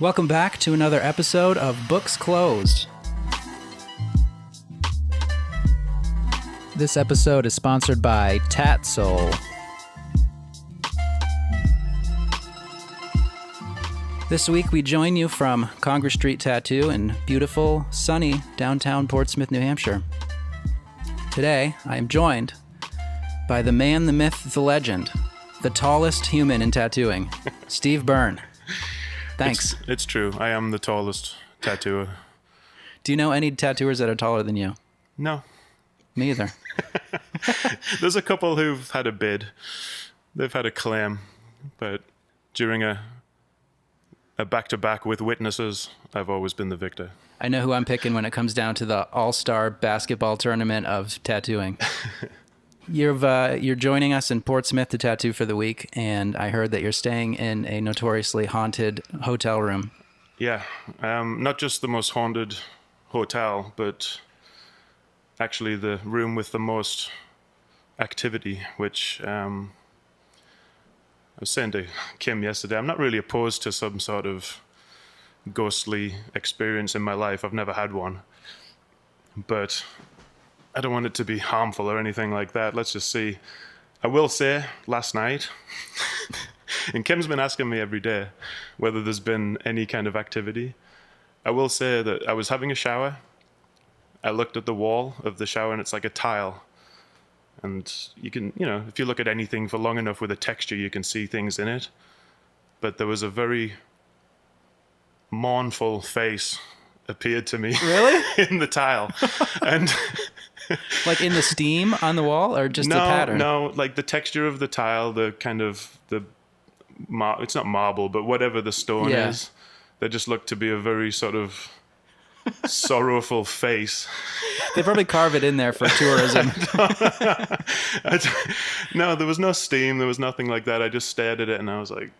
Welcome back to another episode of Books Closed. This episode is sponsored by Tat Soul. This week we join you from Congress Street Tattoo in beautiful, sunny downtown Portsmouth, New Hampshire. Today I am joined by the man, the myth, the legend, the tallest human in tattooing, Steve Byrne. Thanks. It's true. I am the tallest tattooer. Do you know any tattooers that are taller than you? No. Me either. There's a couple who've had a bid. They've had a claim. But during a back-to-back with witnesses, I've always been the victor. I know who I'm picking when it comes down to the all-star basketball tournament of tattooing. You're joining us in Portsmouth to tattoo for the week, and I heard that you're staying in a notoriously haunted hotel room. Yeah, not just the most haunted hotel, but actually the room with the most activity, which I was saying to Kim yesterday, I'm not really opposed to some sort of ghostly experience in my life. I've never had one, but I don't want it to be harmful or anything like that. Let's just see. I will say, last night, and Kim's been asking me every day whether there's been any kind of activity. I will say that I was having a shower. I looked at the wall of the shower and it's like a tile. And you can, if you look at anything for long enough with a texture, you can see things in it. But there was a very mournful face appeared to me. Really? In the tile. And like in the steam on the wall, or just a pattern? No, like the texture of the tile, the kind of it's not marble, but whatever the stone is. They just looked to be a very sort of sorrowful face. They probably carve it in there for tourism. No, there was no steam. There was nothing like that. I just stared at it and I was like,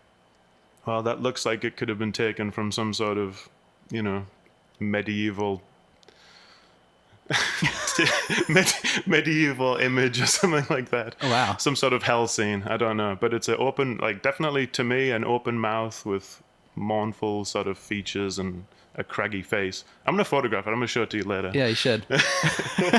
well, that looks like it could have been taken from some sort of, medieval medieval image or something like that. Oh, wow. Some sort of hell scene. I don't know. But it's an open, definitely to me, an open mouth with mournful sort of features and a craggy face. I'm going to photograph it. I'm going to show it to you later. Yeah, you should.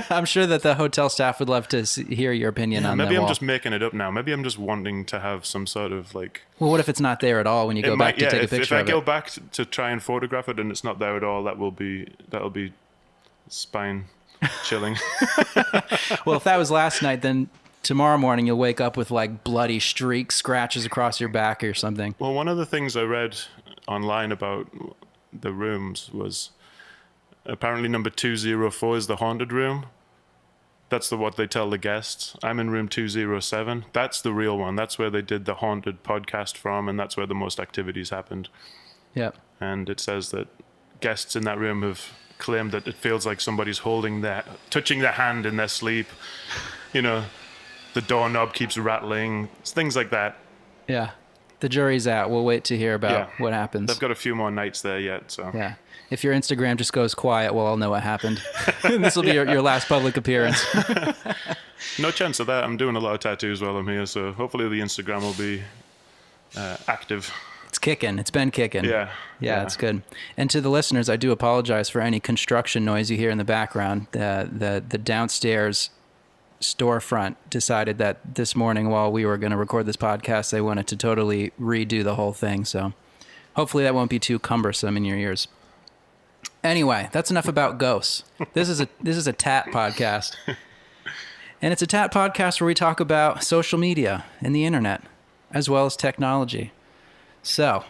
I'm sure that the hotel staff would love to hear your opinion on that. Maybe I'm just making it up now. Maybe I'm just wanting to have some sort of Well, what if it's not there at all when you go back to take a picture of it? If I go back to try and photograph it and it's not there at all, that'll be spine chilling. Well, if that was last night, then tomorrow morning you'll wake up with bloody streaks, scratches across your back or something. Well, one of the things I read online about the rooms was apparently number 204 is the haunted room. That's what they tell the guests. I'm in room 207. That's the real one. That's where they did the haunted podcast from, and that's where the most activities happened. Yeah. And it says that guests in that room have claimed that it feels like somebody's touching their hand in their sleep. The doorknob keeps rattling. Things like that. Yeah. The jury's out. We'll wait to hear about what happens. They've got a few more nights there yet, so. Yeah. If your Instagram just goes quiet, we'll all know what happened. This will be your last public appearance. No chance of that. I'm doing a lot of tattoos while I'm here, so hopefully the Instagram will be active. It's kicking. It's been kicking. Yeah, it's good. And to the listeners, I do apologize for any construction noise you hear in the background. The downstairs storefront decided that this morning while we were going to record this podcast, they wanted to totally redo the whole thing. So hopefully that won't be too cumbersome in your ears. Anyway, that's enough about ghosts. This is a tat podcast. And it's a tat podcast where we talk about social media and the internet, as well as technology. So,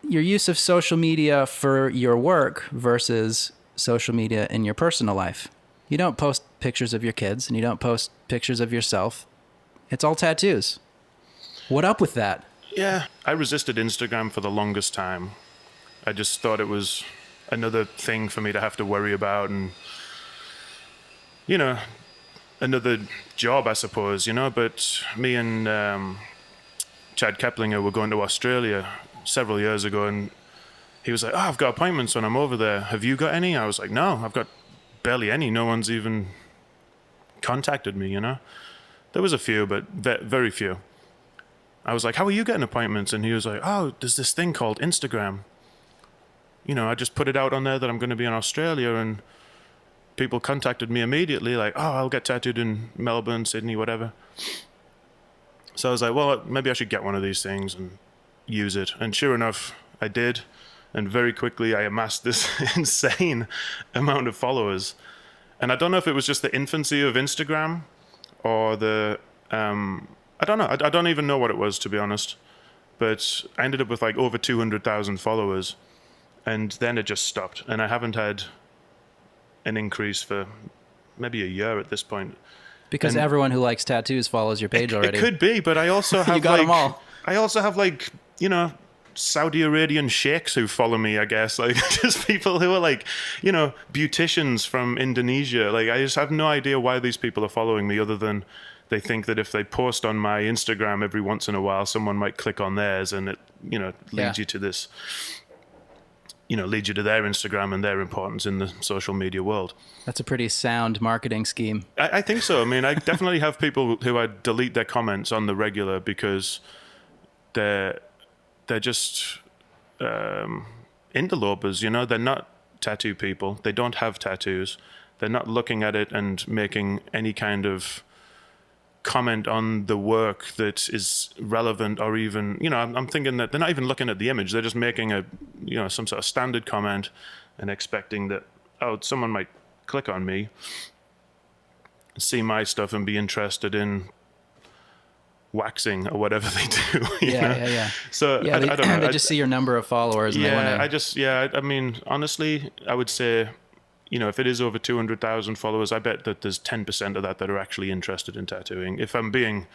your use of social media for your work versus social media in your personal life. You don't post pictures of your kids and you don't post pictures of yourself. It's all tattoos. What up with that? Yeah, I resisted Instagram for the longest time. I just thought it was another thing for me to have to worry about and, another job, I suppose, But me and Chad Keplinger were going to Australia several years ago, and he was like, I've got appointments when I'm over there. Have you got any? I was like, no, I've got barely any. No one's even contacted me, There was a few, but very few. I was like, how are you getting appointments? And he was like, oh, there's this thing called Instagram. I just put it out on there that I'm going to be in Australia, and people contacted me immediately, like, oh, I'll get tattooed in Melbourne, Sydney, whatever. So I was like, well, maybe I should get one of these things and use it. And sure enough, I did. And very quickly, I amassed this insane amount of followers. And I don't know if it was just the infancy of Instagram or I don't know. I don't even know what it was, to be honest. But I ended up with like over 200,000 followers. And then it just stopped. And I haven't had an increase for maybe a year at this point. Because everyone who likes tattoos follows your page already. It could be, but I also have you got them all. I also have like, Saudi Arabian sheikhs who follow me, I guess. Like just people who are like, beauticians from Indonesia. Like I just have no idea why these people are following me, other than they think that if they post on my Instagram every once in a while, someone might click on theirs, and it, leads you to this, leads you to their Instagram and their importance in the social media world. That's a pretty sound marketing scheme. I think so. I mean, I definitely have people who I delete their comments on the regular because they're just interlopers, They're not tattoo people. They don't have tattoos. They're not looking at it and making any kind of comment on the work that is relevant, or even, I'm thinking that they're not even looking at the image. They're just making some sort of standard comment and expecting that, someone might click on me, see my stuff and be interested in waxing or whatever they do. Yeah. So yeah, I don't know. They just see your number of followers. And I mean, honestly, I would say, if it is over 200,000 followers, I bet that there's 10% of that are actually interested in tattooing, if I'm being,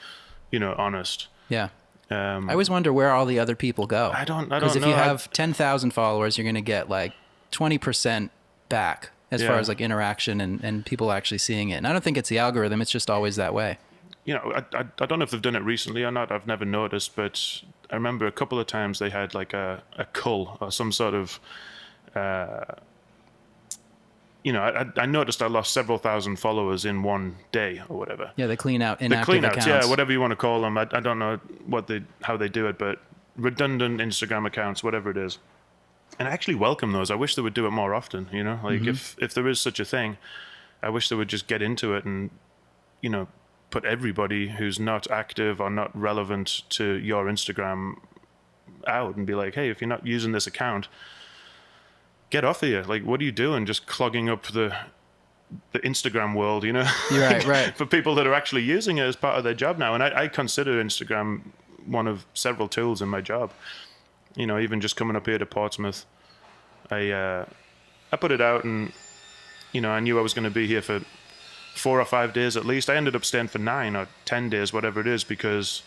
honest. Yeah. I always wonder where all the other people go. I don't know. Because if you have 10,000 followers, you're going to get like 20% back as far as like interaction and people actually seeing it. And I don't think it's the algorithm. It's just always that way. I don't know if they've done it recently or not. I've never noticed, but I remember a couple of times they had like a cull or some sort of, I noticed I lost several thousand followers in one day or whatever. Yeah, they clean out inactive accounts. Yeah, whatever you want to call them. I don't know how they do it, but redundant Instagram accounts, whatever it is. And I actually welcome those. I wish they would do it more often, Like if there is such a thing, I wish they would just get into it and, put everybody who's not active or not relevant to your Instagram out and be like, hey, if you're not using this account, get off of here. Like, what are you doing? Just clogging up the Instagram world, You're right. For people that are actually using it as part of their job now. And I consider Instagram one of several tools in my job. Even just coming up here to Portsmouth, I put it out, and, I knew I was going to be here for 4 or 5 days at least. I ended up staying for 9 or 10 days, whatever it is, because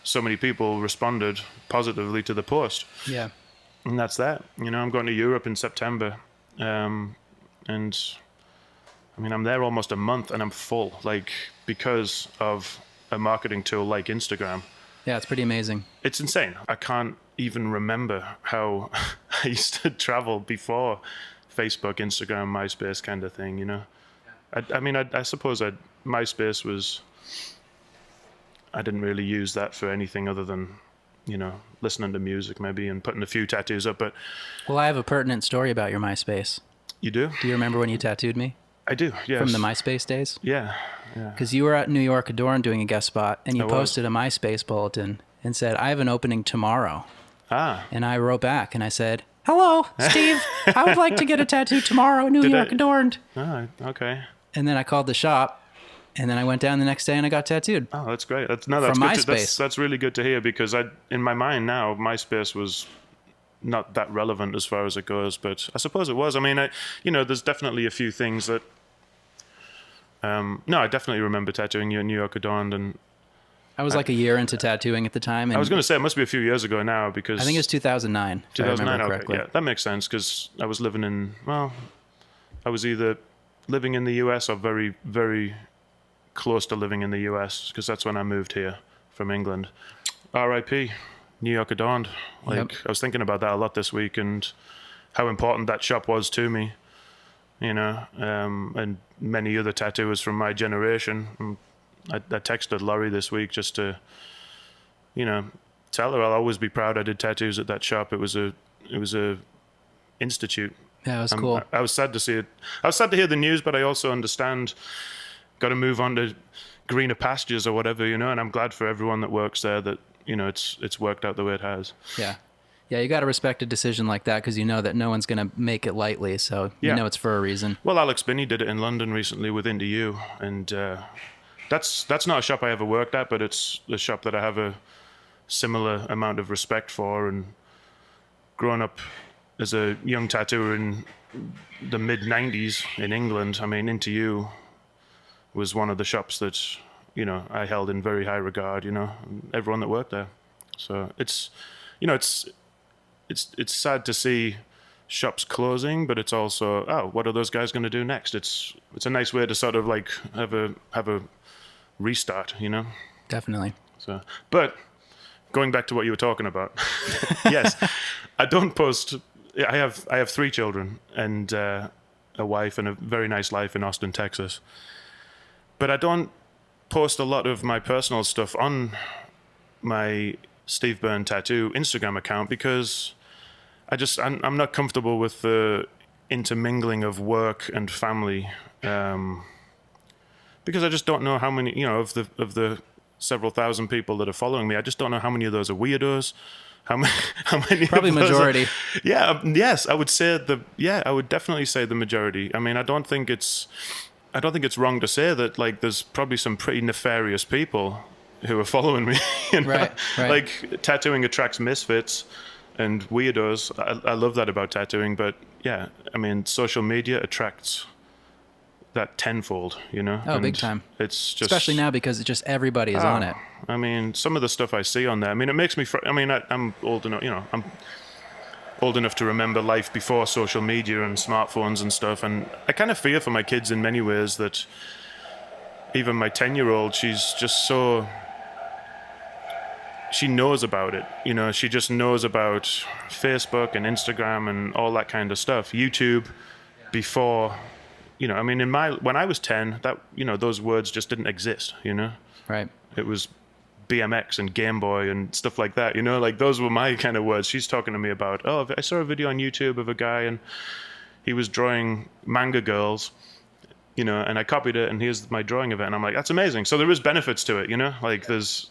so many people responded positively to the post. Yeah. And that's that. I'm going to Europe in September. And I mean, I'm there almost a month and I'm full, like, because of a marketing tool like Instagram. Yeah, it's pretty amazing. It's insane. I can't even remember how I used to travel before Facebook, Instagram, MySpace kind of thing, I suppose MySpace was, I didn't really use that for anything other than, listening to music maybe and putting a few tattoos up. But well, I have a pertinent story about your MySpace. You do? Do you remember when you tattooed me? I do, yes. From the MySpace days? Yeah. Because you were at New York Adorn doing a guest spot, and you posted a MySpace bulletin and said, I have an opening tomorrow. And I wrote back and I said, hello, Steve. I would like to get a tattoo tomorrow, New York Adorned. Okay. And then I called the shop, and then I went down the next day and I got tattooed. Oh, that's great. That's from good. MySpace. That's really good to hear, because in my mind now, MySpace was not that relevant as far as it goes, but I suppose it was. I mean, there's definitely a few things that. No, I definitely remember tattooing you in New York Adorned, and I was like a year into tattooing at the time. And I was going to say it must be a few years ago now, because I think it was 2009. 2009, correctly. Okay, yeah, that makes sense, because I was I was either living in the US or very, very close to living in the US, because that's when I moved here from England. R.I.P. New York Adorned. I was thinking about that a lot this week, and how important that shop was to me, and many other tattooers from my generation. I texted Laurie this week just to, tell her I'll always be proud I did tattoos at that shop. It was a institute. Yeah, it was cool. I was sad to see it. I was sad to hear the news, but I also understand. Got to move on to greener pastures or whatever, you know. And I'm glad for everyone that works there that, you know, it's worked out the way it has. Yeah. Yeah, you got to respect a decision like that because you know that no one's going to make it lightly. So you know it's for a reason. Well, Alex Binney did it in London recently with IndyU, and that's not a shop I ever worked at, but it's a shop that I have a similar amount of respect for. And growing up as a young tattooer in the mid-'90s in England, I mean, IndyU was one of the shops that, you know, I held in very high regard, you know, everyone that worked there. So it's, you know, it's sad to see shops closing, but it's also, oh, what are those guys going to do next? It's a nice way to sort of like have a restart, you know? Definitely. So, but going back to what you were talking about, yes, I don't post. I have 3 children and a wife and a very nice life in Austin, Texas. But I don't post a lot of my personal stuff on my Steve Byrne Tattoo Instagram account because I'm not comfortable with the intermingling of work and family, because I just don't know how many, you know, of the several thousand people that are following me. I just don't know how many of those are weirdos. How many? Probably majority. Yes, I would say I would definitely say the majority. I mean, I don't think it's wrong to say that, like, there's probably some pretty nefarious people who are following me. You know? Right. Like, tattooing attracts misfits and weirdos. I love that about tattooing, but yeah, I mean, social media attracts that tenfold, you know? Oh, and big time. It's just... Especially now because it's just everybody is on it. I mean, some of the stuff I see on there, I mean, it makes me... I'm old enough, you know, I'm old enough to remember life before social media and smartphones and stuff, and I kind of fear for my kids in many ways that even my 10-year-old, she's just so... She knows about it, you know, she just knows about Facebook and Instagram and all that kind of stuff. YouTube before, you know, I mean, when I was 10, that, you know, those words just didn't exist, you know? Right. It was BMX and Game Boy and stuff like that, you know, like those were my kind of words. She's talking to me about, oh, I saw a video on YouTube of a guy and he was drawing manga girls, you know, and I copied it and here's my drawing of it. And I'm like, that's amazing. So there is benefits to it, you know, like there's...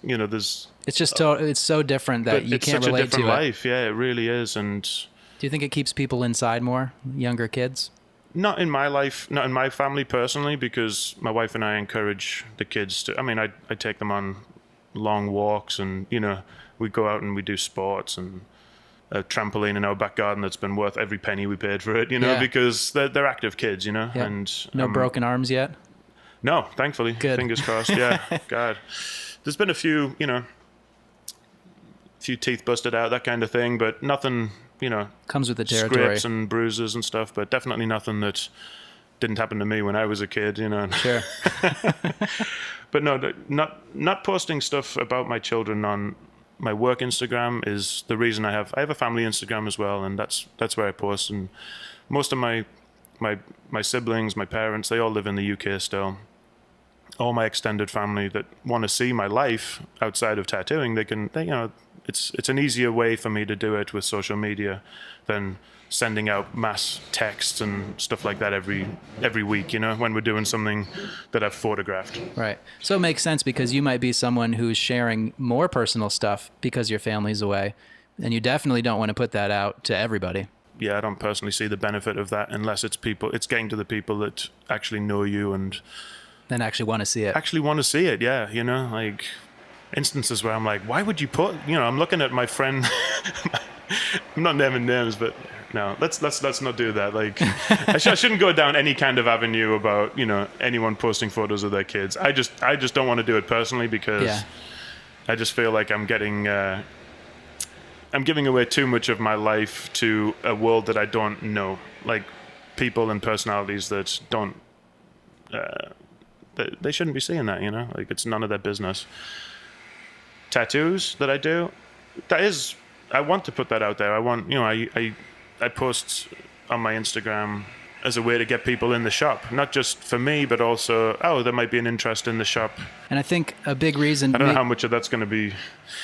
It's just it's so different that you can't relate to it. It's such a different life. Yeah, it really is. And do you think it keeps people inside more, younger kids? Not in my life, not in my family personally, because my wife and I encourage the kids to, I mean, I take them on long walks and, you know, we go out and we do sports and a trampoline in our back garden that's been worth every penny we paid for it, you know, because they're active kids, you know. Yeah. And no broken arms yet? No, thankfully. Good. Fingers crossed. Yeah. God. There's been a few, you know, few teeth busted out, that kind of thing, but nothing, you know, comes with the territory. Scrapes and bruises and stuff, but definitely nothing that didn't happen to me when I was a kid, you know. Sure. But no, not posting stuff about my children on my work Instagram is the reason I have a family Instagram as well, and that's where I post. And most of my siblings, my parents, they all live in the UK still. All my extended family that want to see my life outside of tattooing, they you know, it's an easier way for me to do it with social media than sending out mass texts and stuff like that every week, you know, when we're doing something that I've photographed. Right. So it makes sense because you might be someone who's sharing more personal stuff because your family's away, and you definitely don't want to put that out to everybody. Yeah, I don't personally see the benefit of that unless it's getting to the people that actually know you and then actually want to see it. Actually want to see it, yeah, you know, like instances where I'm like, why would you put, you know, I'm looking at my friend, I'm not naming names, but no, let's not do that. Like, I shouldn't go down any kind of avenue about, you know, anyone posting photos of their kids. I just don't want to do it personally because I just feel like I'm giving away too much of my life to a world that I don't know, like people and personalities that don't, they shouldn't be seeing that, you know, like it's none of their business. Tattoos that I do, I want to put that out there. I want, you know, I post on my Instagram as a way to get people in the shop, not just for me, but also, there might be an interest in the shop. And I think a big reason... I don't know how much of that's going to be...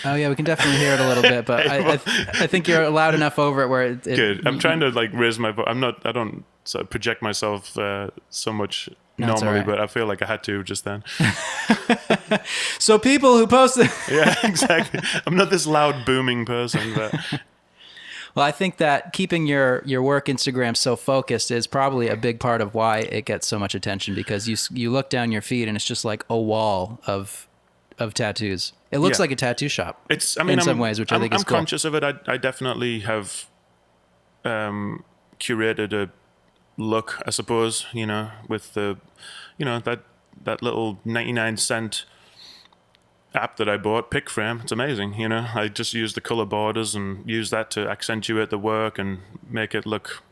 Oh, yeah, we can definitely hear it a little bit, but I think you're loud enough over it where it... Good. I'm trying to like raise my voice. I don't sort of project myself so much normally, but I feel like I had to just then. So people who post it... Yeah, exactly. I'm not this loud booming person, but... Well, I think that keeping your work Instagram so focused is probably a big part of why it gets so much attention, because you look down your feed and it's just like a wall of tattoos. It looks like a tattoo shop. In some ways, which I think is cool. I'm conscious of it. I definitely have curated a look, I suppose, with the, that little 99-cent app that I bought, PicFrame. It's amazing. I just use the color borders and use that to accentuate the work and make it look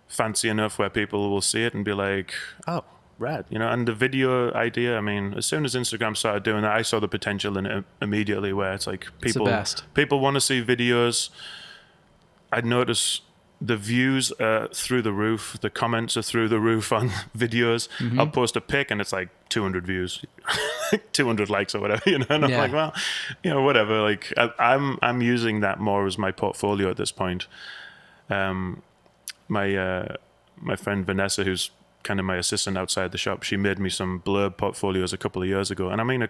fancy enough where people will see it and be like, oh, rad. And the video idea, as soon as Instagram started doing that, I saw the potential in it immediately, where it's like people want to see videos. I'd notice the views are through the roof, the comments are through the roof on videos. Mm-hmm. I'll post a pic and it's like 200 views, 200 likes or whatever, and I'm like, well, whatever. Like I'm using that more as my portfolio at this point. My friend Vanessa, who's kind of my assistant outside the shop, she made me some blurb portfolios a couple of years ago, and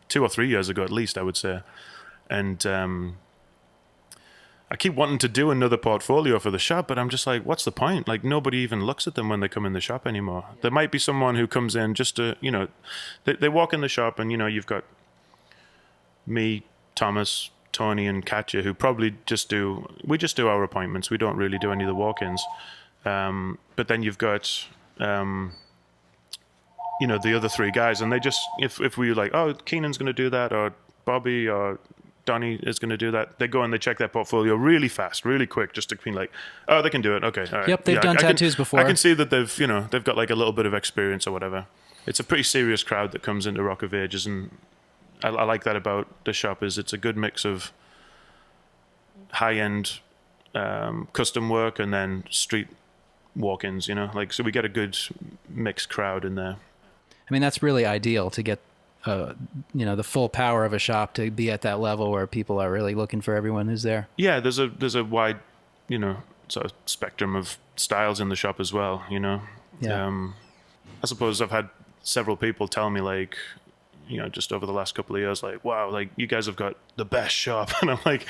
2 or 3 years ago at least, I would say. And I keep wanting to do another portfolio for the shop, but I'm just like, what's the point? Like, nobody even looks at them when they come in the shop anymore. There might be someone who comes in just to, they walk in the shop and, you've got me, Thomas, Tony, and Katya, who probably just do our appointments. We don't really do any of the walk-ins. But then you've got, the other 3 guys, and they just, if we like, oh, Keenan's going to do that, or Bobby, or Donnie is going to do that, they go and they check their portfolio really fast, really quick, just to be like, oh, they can do it. Okay. All right. Yep. They've done tattoos before. I can see that they've got like a little bit of experience or whatever. It's a pretty serious crowd that comes into Rock of Ages. And I like that about the shop, is it's a good mix of high-end custom work and then street walk-ins, so we get a good mixed crowd in there. That's really ideal to get the full power of a shop, to be at that level where people are really looking for everyone who's there. Yeah, there's a wide, sort of spectrum of styles in the shop as well, Yeah. I suppose I've had several people tell me, like, just over the last couple of years, like, wow, like, you guys have got the best shop. And I'm like,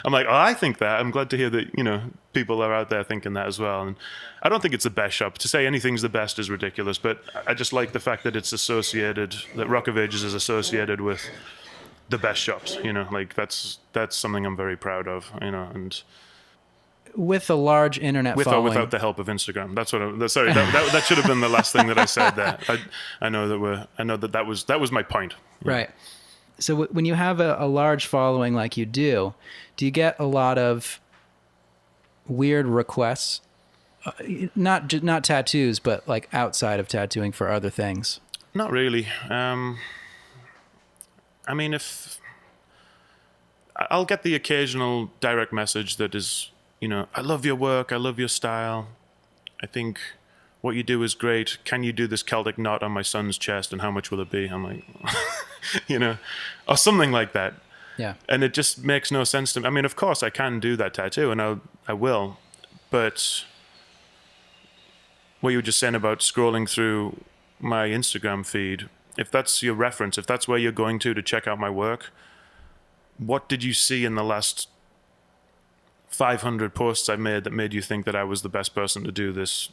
oh, I think that. I'm glad to hear that, people are out there thinking that as well. And I don't think it's the best shop. To say anything's the best is ridiculous, but I just like the fact that it's associated, that Rock of Ages is associated with the best shops, like that's something I'm very proud of, and with a large internet following. With or without the help of Instagram. That's what sorry, that should have been the last thing that I said there. I know that was my point. Right. So when you have a large following like you do you get a lot of weird requests? Not tattoos, but like outside of tattooing for other things? Not really. If I'll get the occasional direct message that is, I love your work, I love your style, I think what you do is great. Can you do this Celtic knot on my son's chest, and how much will it be? I'm like, or something like that. Yeah. And it just makes no sense to me. Of course I can do that tattoo, and I will, but what you were just saying about scrolling through my Instagram feed, if that's your reference, if that's where you're going to check out my work, what did you see in the last 500 posts I made that made you think that I was the best person to do this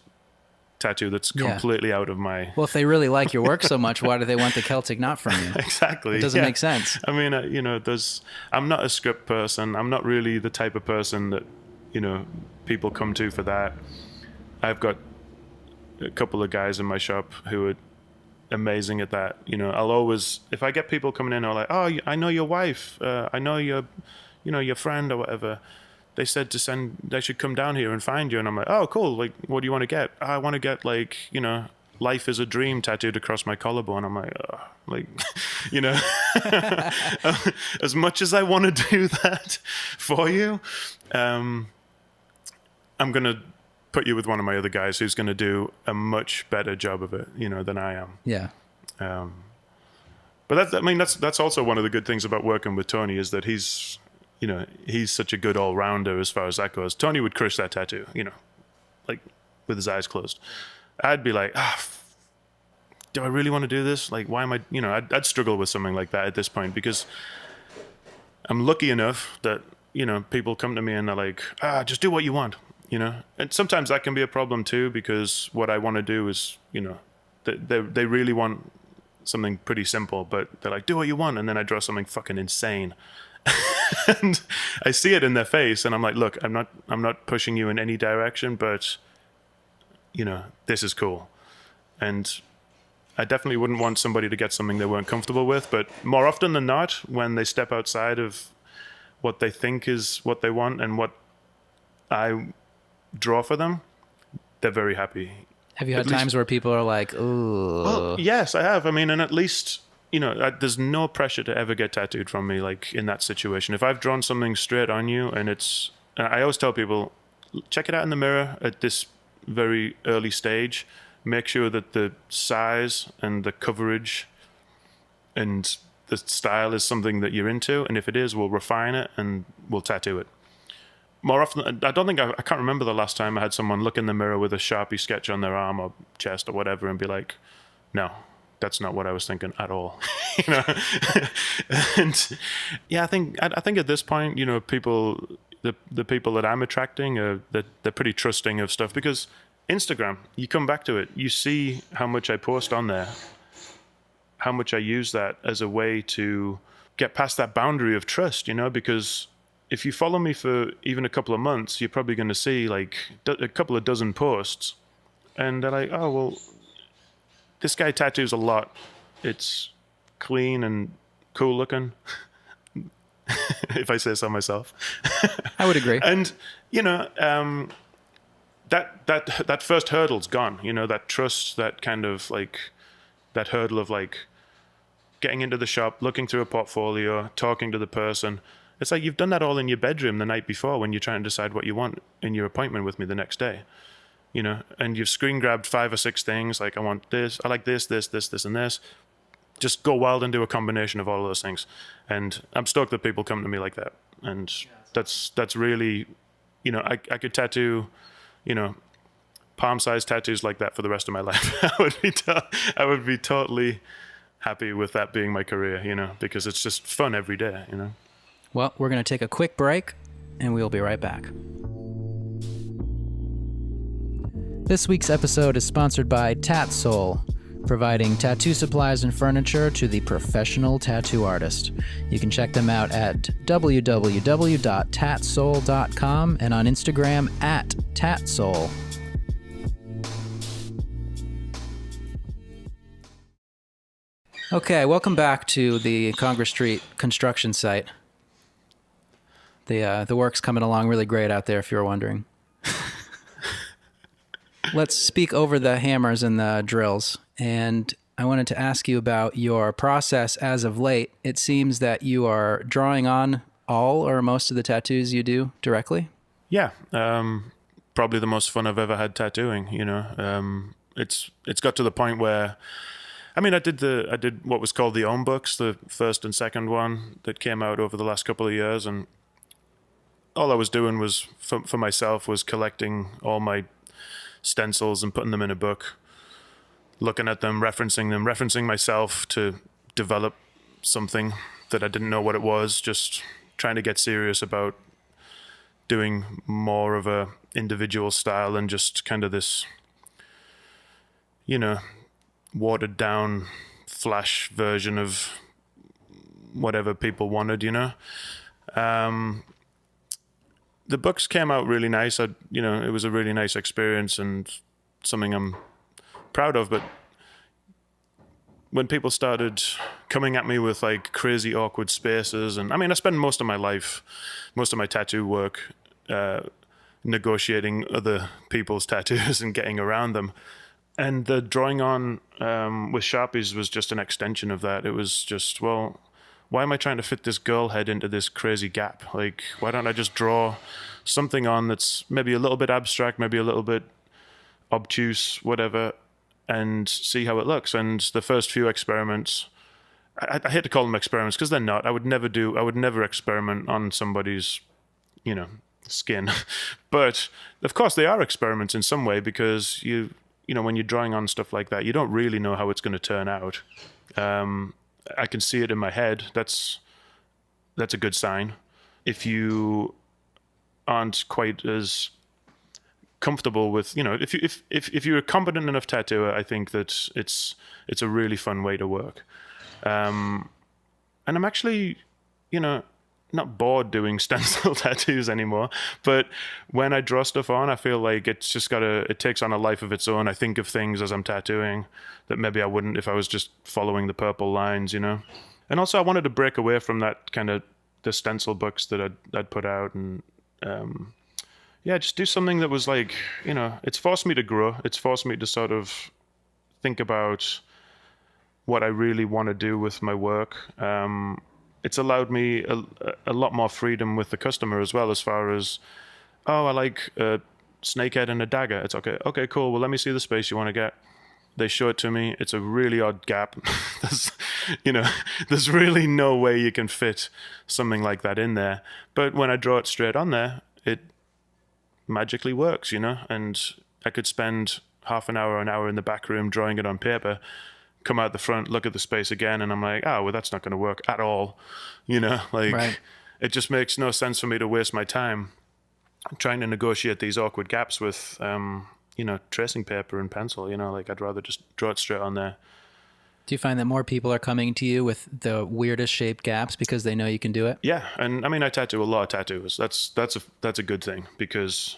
tattoo that's completely out of my... Well, if they really like your work so much, why do they want the Celtic knot from you? Exactly. It doesn't make sense. I'm not a script person. I'm not really the type of person that, people come to for that. I've got a couple of guys in my shop who are amazing at that. I'll always, if I get people coming in who are like, oh, I know your wife, I know your friend or whatever, they said they should come down here and find you. And I'm like, oh, cool. Like, what do you want to get? I want to get, like, life is a dream tattooed across my collarbone. I'm like, as much as I want to do that for you, I'm going to put you with one of my other guys who's going to do a much better job of it, than I am. Yeah. But that's also one of the good things about working with Tony is that he's such a good all-rounder as far as that goes. Tony would crush that tattoo, like with his eyes closed. I'd be like, do I really want to do this? Like, why am I, I'd struggle with something like that at this point because I'm lucky enough that, people come to me and they're like, just do what you want, And sometimes that can be a problem too because what I want to do is, they really want something pretty simple, but they're like, do what you want. And then I draw something fucking insane. And I see it in their face and I'm like, look, I'm not pushing you in any direction, but this is cool. And I definitely wouldn't want somebody to get something they weren't comfortable with, but more often than not, when they step outside of what they think is what they want and what I draw for them, they're very happy. Have you had times where people are like, ooh? Well, yes, I have. I mean, and at least, there's no pressure to ever get tattooed from me, like in that situation. If I've drawn something straight on you and I always tell people, check it out in the mirror at this very early stage. Make sure that the size and the coverage and the style is something that you're into. And if it is, we'll refine it and we'll tattoo it. More often, I can't remember the last time I had someone look in the mirror with a Sharpie sketch on their arm or chest or whatever and be like, no, that's not what I was thinking at all. And yeah, I think at this point, people, the people that I'm attracting they're pretty trusting of stuff because Instagram, you come back to it, you see how much I post on there, how much I use that as a way to get past that boundary of trust, because if you follow me for even a couple of months, you're probably going to see like a couple of dozen posts and they're like, oh, well, this guy tattoos a lot. It's clean and cool looking. If I say so myself. I would agree. And, that first hurdle's gone, that trust, that kind of like, that hurdle of like getting into the shop, looking through a portfolio, talking to the person. It's like you've done that all in your bedroom the night before when you're trying to decide what you want in your appointment with me the next day, and you've screen grabbed 5 or 6 things. Like, I want this, I like this, and this. Just go wild and do a combination of all of those things. And I'm stoked that people come to me like that. And that's really, I could tattoo, palm-sized tattoos like that for the rest of my life. I would be totally happy with that being my career, because it's just fun every day, Well, we're going to take a quick break, and we'll be right back. This week's episode is sponsored by TatSoul, providing tattoo supplies and furniture to the professional tattoo artist. You can check them out at www.tatsoul.com and on Instagram @tatsoul. Okay, welcome back to the Congress Street construction site. The work's coming along really great out there, if you're wondering. Let's speak over the hammers and the drills. And I wanted to ask you about your process as of late. It seems that you are drawing on all or most of the tattoos you do directly. Yeah, probably the most fun I've ever had tattooing. It's got to the point where, I did what was called the Ohm books, the first and second one that came out over the last couple of years, and all I was doing was for myself was collecting all my stencils and putting them in a book, looking at them, referencing myself to develop something that I didn't know what it was, just trying to get serious about doing more of a individual style and just kind of this, watered down flash version of whatever people wanted, The books came out really nice. It was a really nice experience and something I'm proud of. But when people started coming at me with like crazy awkward spaces, and I spend most of my tattoo work negotiating other people's tattoos and getting around them. And the drawing on with Sharpies was just an extension of that. It was just, well, why am I trying to fit this girl head into this crazy gap? Like, why don't I just draw something on that's maybe a little bit abstract, maybe a little bit obtuse, whatever, and see how it looks. And the first few experiments, I hate to call them experiments because they're not. I would never experiment on somebody's, skin. But of course they are experiments in some way, because when you're drawing on stuff like that, you don't really know how it's going to turn out. I can see it in my head. That's a good sign. If you aren't quite as comfortable with, if you're a competent enough tattooer, I think that it's a really fun way to work. And I'm actually, not bored doing stencil tattoos anymore. But when I draw stuff on, I feel like it's just it takes on a life of its own. I think of things as I'm tattooing that maybe I wouldn't if I was just following the purple lines, And also I wanted to break away from that kind of the stencil books that I'd put out, and just do something that was like, it's forced me to grow. It's forced me to sort of think about what I really want to do with my work. It's allowed me a lot more freedom with the customer as well, as far as, I like a snakehead and a dagger. It's okay. Okay, cool. Well, let me see the space you want to get. They show it to me. It's a really odd gap. There's really no way you can fit something like that in there. But when I draw it straight on there, it magically works, and I could spend half an hour in the back room drawing it on paper, come out the front, look at the space again, and I'm like, that's not going to work at all. Right. It just makes no sense for me to waste my time trying to negotiate these awkward gaps with, tracing paper and pencil. I'd rather just draw it straight on there. Do you find that more people are coming to you with the weirdest shaped gaps because they know you can do it? Yeah, and I mean, I tattoo a lot of tattooers. That's a good thing, because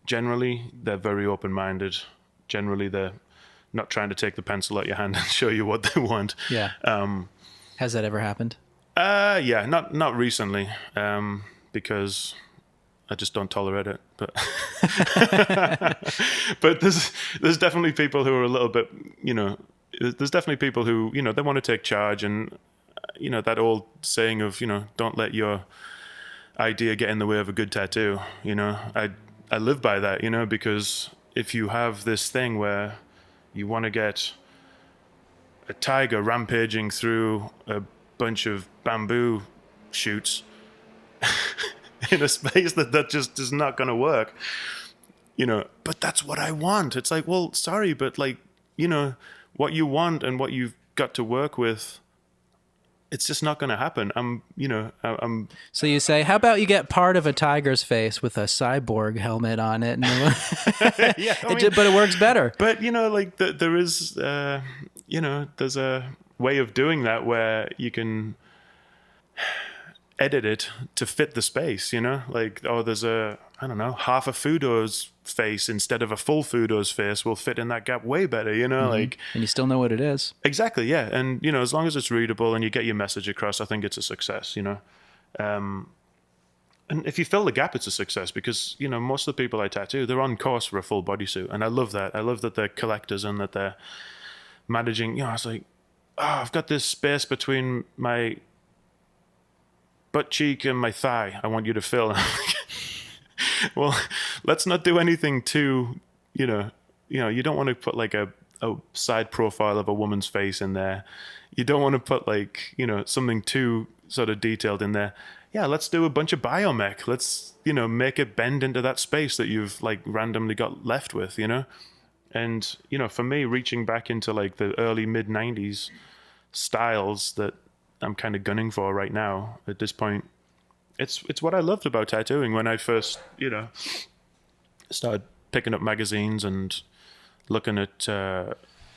generally they're very open-minded. Generally they're not trying to take the pencil out your hand and show you what they want. Yeah. Has that ever happened? Yeah, not recently, because I just don't tolerate it. But but there's definitely people who are a little bit, there's definitely people who, they want to take charge, and that old saying of, don't let your idea get in the way of a good tattoo. I live by that, because if you have this thing where you want to get a tiger rampaging through a bunch of bamboo shoots in a space that just is not going to work, but that's what I want. It's like, well, sorry, but what you want and what you've got to work with, it's just not going to happen. I'm. So you say, how about you get part of a tiger's face with a cyborg helmet on it? And Yeah, but it works better. But there is, there's a way of doing that where you can edit it to fit the space. There's half a Fudo's face instead of a full Fudo's face will fit in that gap way better. And you still know what it is. Exactly, yeah. And as long as it's readable and you get your message across, I think it's a success. And if you fill the gap, it's a success, because most of the people I tattoo, they're on course for a full bodysuit, and I love that. I love that they're collectors and that they're managing. It's like, I've got this space between my butt cheek and my thigh I want you to fill. Well, let's not do anything too, you don't want to put like a side profile of a woman's face in there. You don't want to put something too sort of detailed in there. Yeah, let's do a bunch of biomech. Let's, make it bend into that space that you've randomly got left with, And, for me, reaching back into the early mid 90s styles that I'm kind of gunning for right now at this point, it's what I loved about tattooing when I first, started picking up magazines and looking at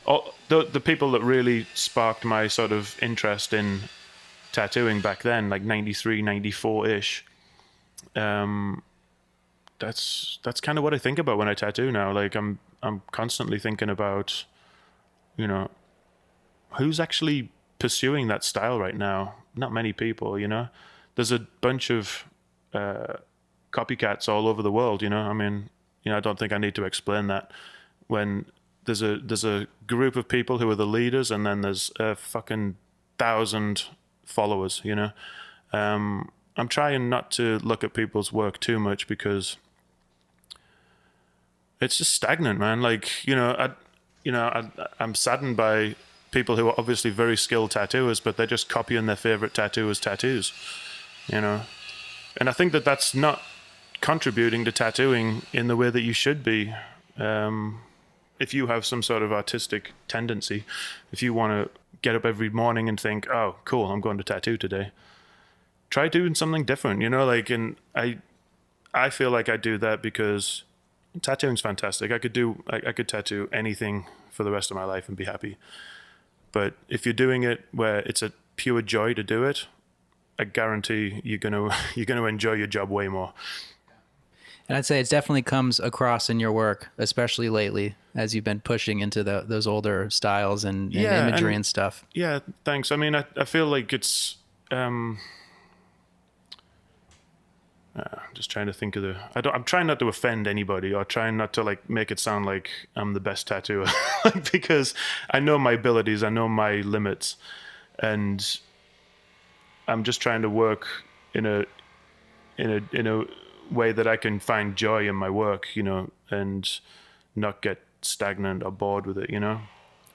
all the people that really sparked my sort of interest in tattooing back then, 93, 94-ish. That's kind of what I think about when I tattoo now. I'm constantly thinking about, who's actually pursuing that style right now. Not many people, There's a bunch of copycats all over the world, I mean, I don't think I need to explain that. When there's a group of people who are the leaders, and then there's a fucking 1,000 followers, you know. I'm trying not to look at people's work too much because it's just stagnant, man. Like, I'm saddened by people who are obviously very skilled tattooers, but they're just copying their favorite tattooer's tattoos, you know. And I think that that's not contributing to tattooing in the way that you should be. If you have some sort of artistic tendency, if you want to get up every morning and think, oh, cool, I'm going to tattoo today, try doing something different, you know, like, and I feel like I do that because tattooing's fantastic. I could tattoo anything for the rest of my life and be happy. But if you're doing it where it's a pure joy to do it, I guarantee you're gonna enjoy your job way more. And I'd say it definitely comes across in your work, especially lately, as you've been pushing into those older styles and imagery and stuff. Yeah, thanks. I mean, I feel like it's... I'm just trying to think of I'm trying not to offend anybody or trying not to like make it sound like I'm the best tattooer, because I know my abilities, I know my limits, and I'm just trying to work in a way that I can find joy in my work, you know, and not get stagnant or bored with it, you know.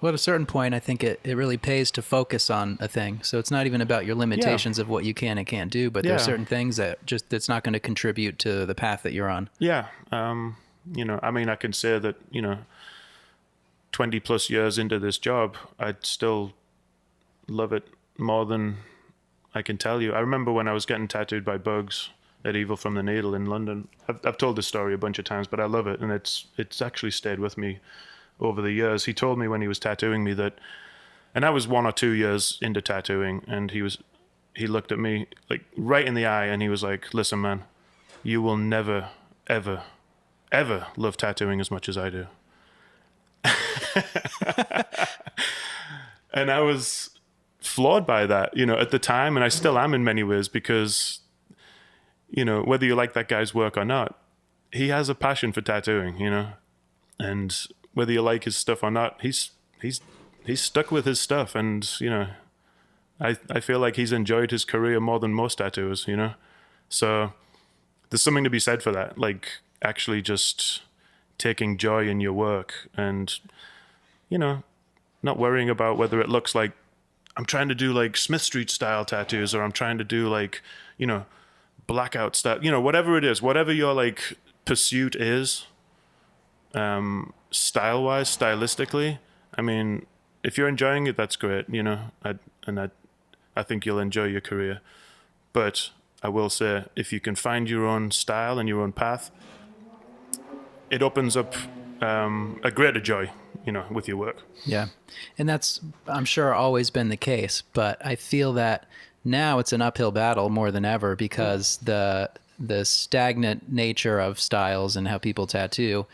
Well, at a certain point, I think it really pays to focus on a thing. So it's not even about your limitations of what you can and can't do, but there's certain things that's not going to contribute to the path that you're on. Yeah. You know, I mean, I can say that, you know, 20 plus years into this job, I'd still love it more than I can tell you. I remember when I was getting tattooed by Bugs at Evil from the Needle in London. I've told this story a bunch of times, but I love it. And it's actually stayed with me over the years. He told me when he was tattooing me that, and I was 1 or 2 years into tattooing, and he looked at me like right in the eye and he was like, listen, man, you will never, ever, ever love tattooing as much as I do. And I was floored by that, you know, at the time, and I still am in many ways, because, you know, whether you like that guy's work or not, he has a passion for tattooing, you know, and whether you like his stuff or not, he's stuck with his stuff, and, you know, I feel like he's enjoyed his career more than most tattooers, you know. So there's something to be said for that, like actually just taking joy in your work and, you know, not worrying about whether it looks like I'm trying to do like Smith Street style tattoos, or I'm trying to do like, you know, blackout style, you know, whatever it is, whatever your like pursuit is, style-wise, stylistically. I mean, if you're enjoying it, that's great, you know, I think you'll enjoy your career. But I will say, if you can find your own style and your own path, it opens up a greater joy, you know, with your work. Yeah. And that's, I'm sure, always been the case, but I feel that now it's an uphill battle more than ever, because the stagnant nature of styles and how people tattoo,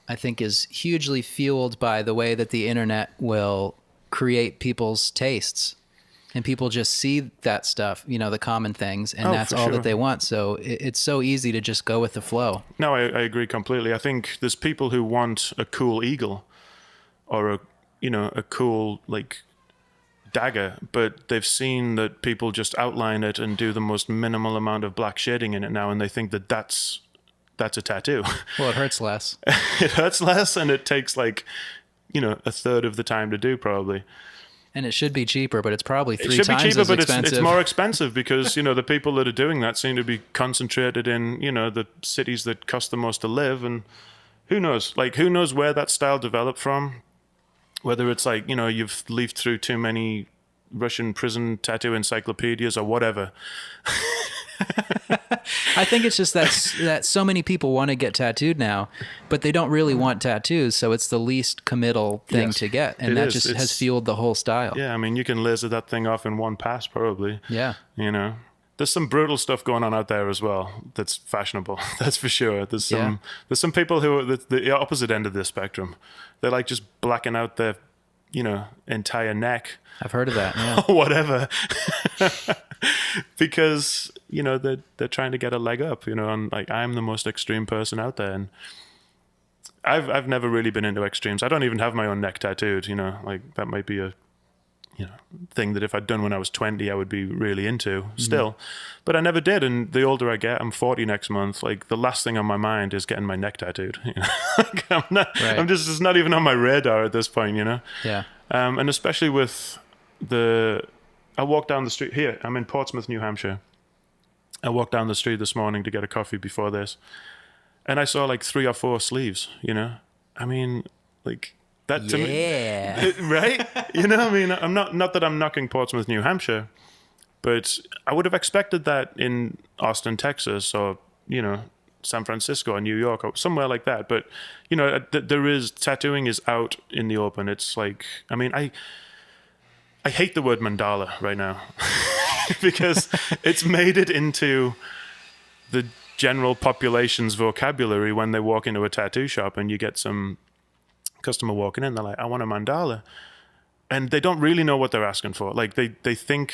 I think, is hugely fueled by the way that the internet will create people's tastes. And people just see that stuff, you know, the common things, and that's all that they want. So it's so easy to just go with the flow. No, I agree completely. I think there's people who want a cool eagle or a cool like dagger, but they've seen that people just outline it and do the most minimal amount of black shading in it now, and they think that that's a tattoo. Well, it hurts less. It hurts less, and it takes like, you know, a third of the time to do probably. And it should be cheaper, but it's probably three times as expensive. It should be cheaper, but it's more expensive because, you know, the people that are doing that seem to be concentrated in, you know, the cities that cost the most to live. And who knows? Like, who knows where that style developed from? Whether it's like, you know, you've leafed through too many Russian prison tattoo encyclopedias or whatever. I think it's just that so many people want to get tattooed now, but they don't really want tattoos, so it's the least committal thing to get, and that just has fueled the whole style. Yeah, I mean, you can laser that thing off in one pass, probably. Yeah. You know, there's some brutal stuff going on out there as well that's fashionable, that's for sure. There's some people who are the opposite end of the spectrum. They're like just blacking out their, you know, entire neck. I've heard of that, yeah. Or whatever. Because, you know, they're trying to get a leg up, you know, and like, I'm the most extreme person out there, and I've never really been into extremes. I don't even have my own neck tattooed, you know, like that might be a thing that if I'd done when I was 20, I would be really into still. But I never did. And the older I get, I'm 40 next month. Like, the last thing on my mind is getting my neck tattooed. Like, it's not even on my radar at this point, Yeah. And especially with I walked down the street here. I'm in Portsmouth, New Hampshire. I walked down the street this morning to get a coffee before this, and I saw like 3 or 4 sleeves. I mean, like, that to me, right? I mean, I'm not that I'm knocking Portsmouth, New Hampshire, but I would have expected that in Austin, Texas, or San Francisco or New York or somewhere like that. But tattooing is out in the open. It's like, I mean, I hate the word mandala right now because it's made it into the general population's vocabulary when they walk into a tattoo shop and you get some customer walking in, they're like, I want a mandala. And they don't really know what they're asking for. Like, they think,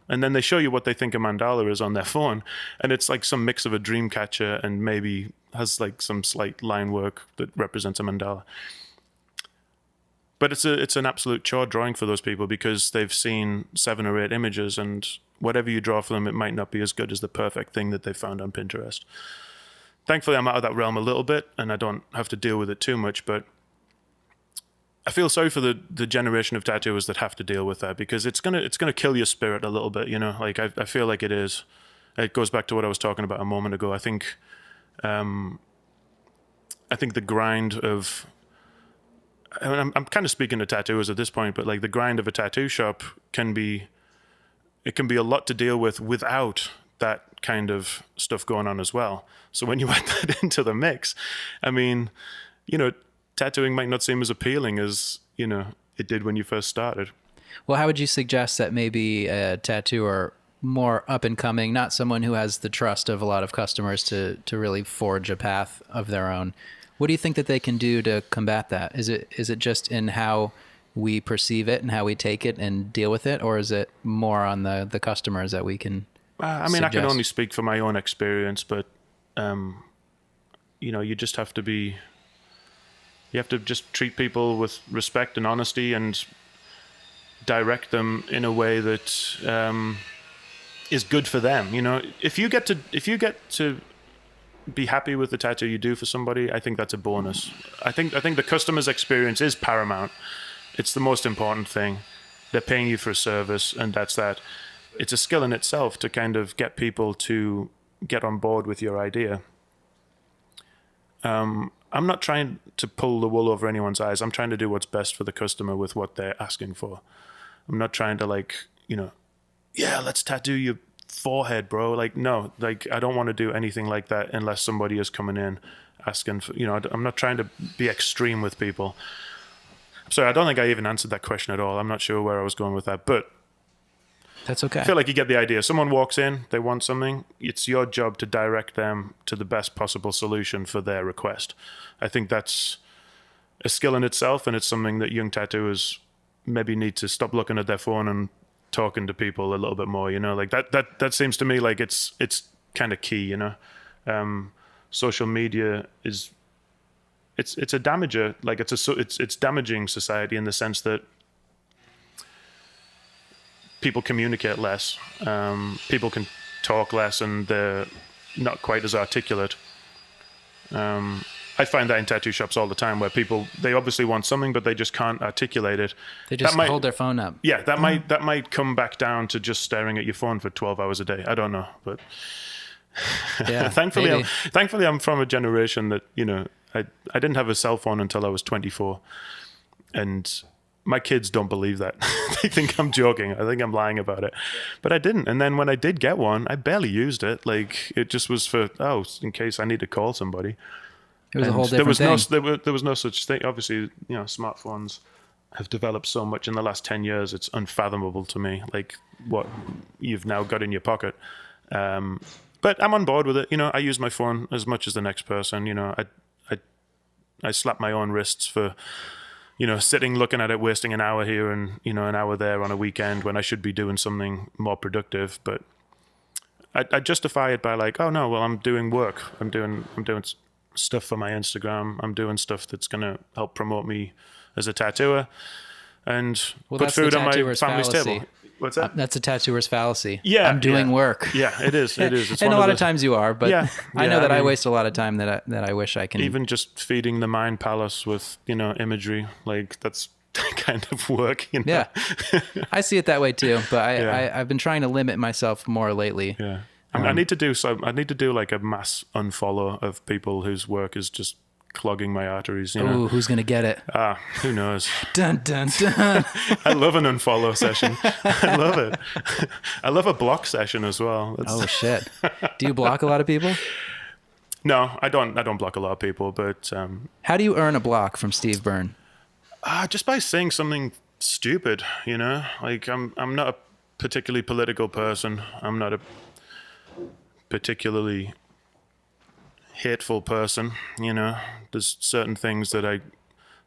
and then they show you what they think a mandala is on their phone, and it's like some mix of a dream catcher and maybe has like some slight line work that represents a mandala. But it's an absolute chore drawing for those people because they've seen 7 or 8 images, and whatever you draw for them, it might not be as good as the perfect thing that they found on Pinterest. Thankfully, I'm out of that realm a little bit, and I don't have to deal with it too much, but I feel sorry for the generation of tattooers that have to deal with that, because it's gonna kill your spirit a little bit, Like, I feel like it is. It goes back to what I was talking about a moment ago. I think the grind of, I mean, I'm kind of speaking to tattooers at this point, but like, the grind of a tattoo shop can be a lot to deal with without that kind of stuff going on as well. So when you add that into the mix, I mean, tattooing might not seem as appealing as, it did when you first started. Well, how would you suggest that maybe a tattooer more up and coming, not someone who has the trust of a lot of customers to really forge a path of their own, what do you think that they can do to combat that? Is it just in how we perceive it and how we take it and deal with it, or is it more on the customers that we can I mean, suggest? I can only speak for my own experience, but, you just have to be... You have to just treat people with respect and honesty and direct them in a way that is good for them. If you get to be happy with the tattoo you do for somebody, I think that's a bonus. I think the customer's experience is paramount. It's the most important thing. They're paying you for a service, and that's that. It's a skill in itself to kind of get people to get on board with your idea. I'm not trying to pull the wool over anyone's eyes. I'm trying to do what's best for the customer with what they're asking for. I'm not trying to let's tattoo your forehead, bro. Like, no, like, I don't want to do anything like that unless somebody is coming in asking for, I'm not trying to be extreme with people. I'm sorry, I don't think I even answered that question at all. I'm not sure where I was going with that, but that's okay. I feel like you get the idea. Someone walks in, they want something. It's your job to direct them to the best possible solution for their request. I think that's a skill in itself, and it's something that young tattooers maybe need to stop looking at their phone and talking to people a little bit more. Like that seems to me like it's kind of key. Social media is it's a damager. Like, it's damaging society in the sense that people communicate less. People can talk less, and they're not quite as articulate. I find that in tattoo shops all the time, where people, they obviously want something, but they just can't articulate it. They just hold their phone up. Yeah, that might come back down to just staring at your phone for 12 hours a day. I don't know, but yeah, thankfully I'm from a generation that, I didn't have a cell phone until I was 24, and my kids don't believe that. They think I'm joking. I think I'm lying about it, but I didn't. And then when I did get one, I barely used it. Like, it just was for, in case I need to call somebody. It was a whole different thing. There was no such thing. Obviously, smartphones have developed so much in the last 10 years. It's unfathomable to me, like, what you've now got in your pocket. But I'm on board with it. I use my phone as much as the next person. I slap my own wrists for, sitting looking at it, wasting an hour here and, an hour there on a weekend when I should be doing something more productive. But I justify it by like, oh no, well, I'm doing work. I'm doing stuff for my Instagram. I'm doing stuff that's going to help promote me as a tattooer. and Well, put that's the food on my tattooer's family's fallacy. table. What's that? That's a tattooer's fallacy. Yeah, I'm doing work. Yeah, it is. It is. It's And one a lot the- of times you are, but Yeah, I know yeah, that I mean, waste a lot of time that I wish I can. even just feeding the mind palace with, imagery, like that's kind of work, Yeah, I see it that way too. But Yeah. I've been trying to limit myself more lately. Yeah. I need to do I need to do like a mass unfollow of people whose work is just clogging my arteries, Ooh, who's gonna get it? Who knows? Dun dun dun. I love an unfollow session. I love it. I love a block session as well. Oh shit! Do you block a lot of people? No, I don't block a lot of people, but How do you earn a block from Steve Byrne? just by saying something stupid, like I'm not a particularly political person. I'm not a particularly hateful person. There's certain things that I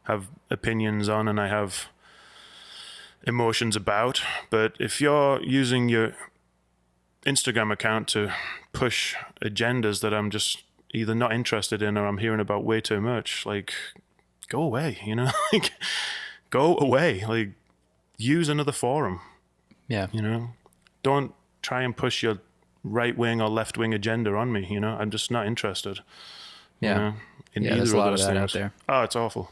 have opinions on and I have emotions about. But if you're using your Instagram account to push agendas that I'm just either not interested in or I'm hearing about way too much, like, go away, like, go away, like, use another forum, Yeah. Don't try and push your right-wing or left-wing agenda on me, I'm just not interested. Yeah. In Yeah, either there's of a lot of those that things. out there. Oh, it's awful.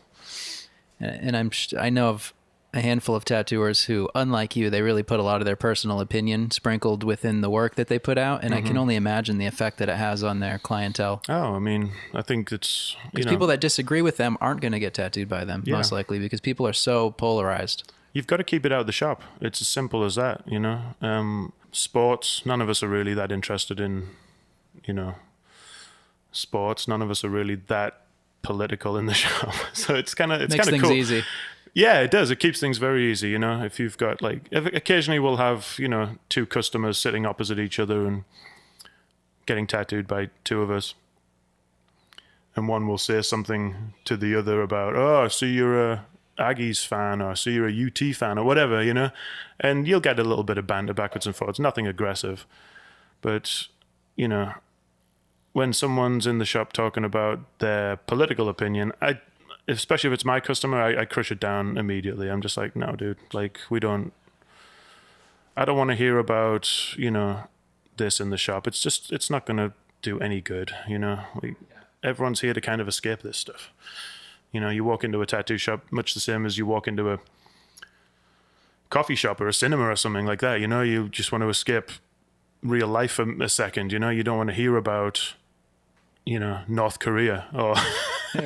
And I know of a handful of tattooers who, unlike you, they really put a lot of their personal opinion sprinkled within the work that they put out, and I can only imagine the effect that it has on their clientele. Oh, I mean, I think it's Because people that disagree with them aren't going to get tattooed by them, most likely, because people are so polarized. you've got to keep it out of the shop. It's as simple as that, Sports, none of us are really that interested in, sports. None of us are really that political in the shop. So it's kind of Makes things cool. easy. Yeah, it does. It keeps things very easy, If you've got occasionally we'll have, two customers sitting opposite each other and getting tattooed by two of us. And one will say something to the other about, oh, I see you're a Aggies fan, or I see you're a UT fan, or whatever, And you'll get a little bit of banter backwards and forwards, nothing aggressive. But, when someone's in the shop talking about their political opinion, especially if it's my customer, I crush it down immediately. I'm just like, no, dude, like I don't want to hear about, this in the shop. It's not going to do any good, Like, everyone's here to kind of escape this stuff. You walk into a tattoo shop, much the same as you walk into a coffee shop or a cinema or something like that. You just want to escape real life for a second. You don't want to hear about, North Korea or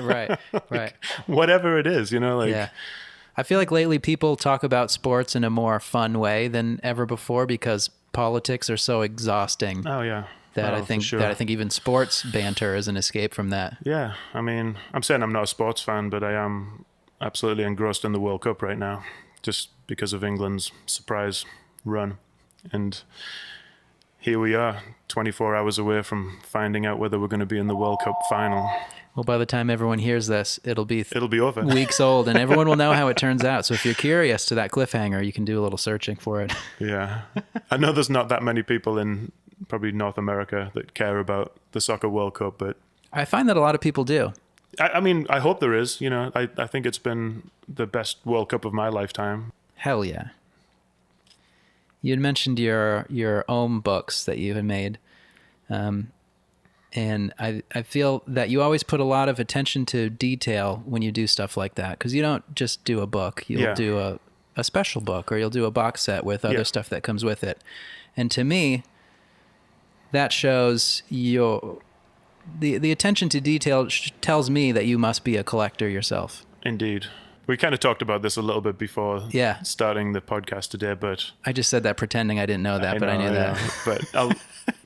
Right. whatever it is, like. Yeah. I feel like lately people talk about sports in a more fun way than ever before because politics are so exhausting. Oh yeah. That Oh, I think for sure. that I think even sports banter is an escape from that. Yeah, I mean, I'm saying I'm not a sports fan, but I am absolutely engrossed in the World Cup right now, just because of England's surprise run. And here we are, 24 hours away from finding out whether we're going to be in the World Cup final. Well, by the time everyone hears this, it'll be over. weeks old, and everyone will know how it turns out. So if you're curious to that cliffhanger, you can do a little searching for it. Yeah. I know there's not that many people in probably North America that care about the Soccer World Cup, but I find that a lot of people do. I mean, I hope there is. I think it's been the best World Cup of my lifetime. Hell yeah. You had mentioned your own books that you had made. And I feel that you always put a lot of attention to detail when you do stuff like that. Because you don't just do a book. You'll do a special book, or you'll do a box set with other stuff that comes with it. And to me, that shows the attention to detail tells me that you must be a collector yourself. Indeed. We kind of talked about this a little bit before starting the podcast today, but I just said that pretending I didn't know that, but I knew that.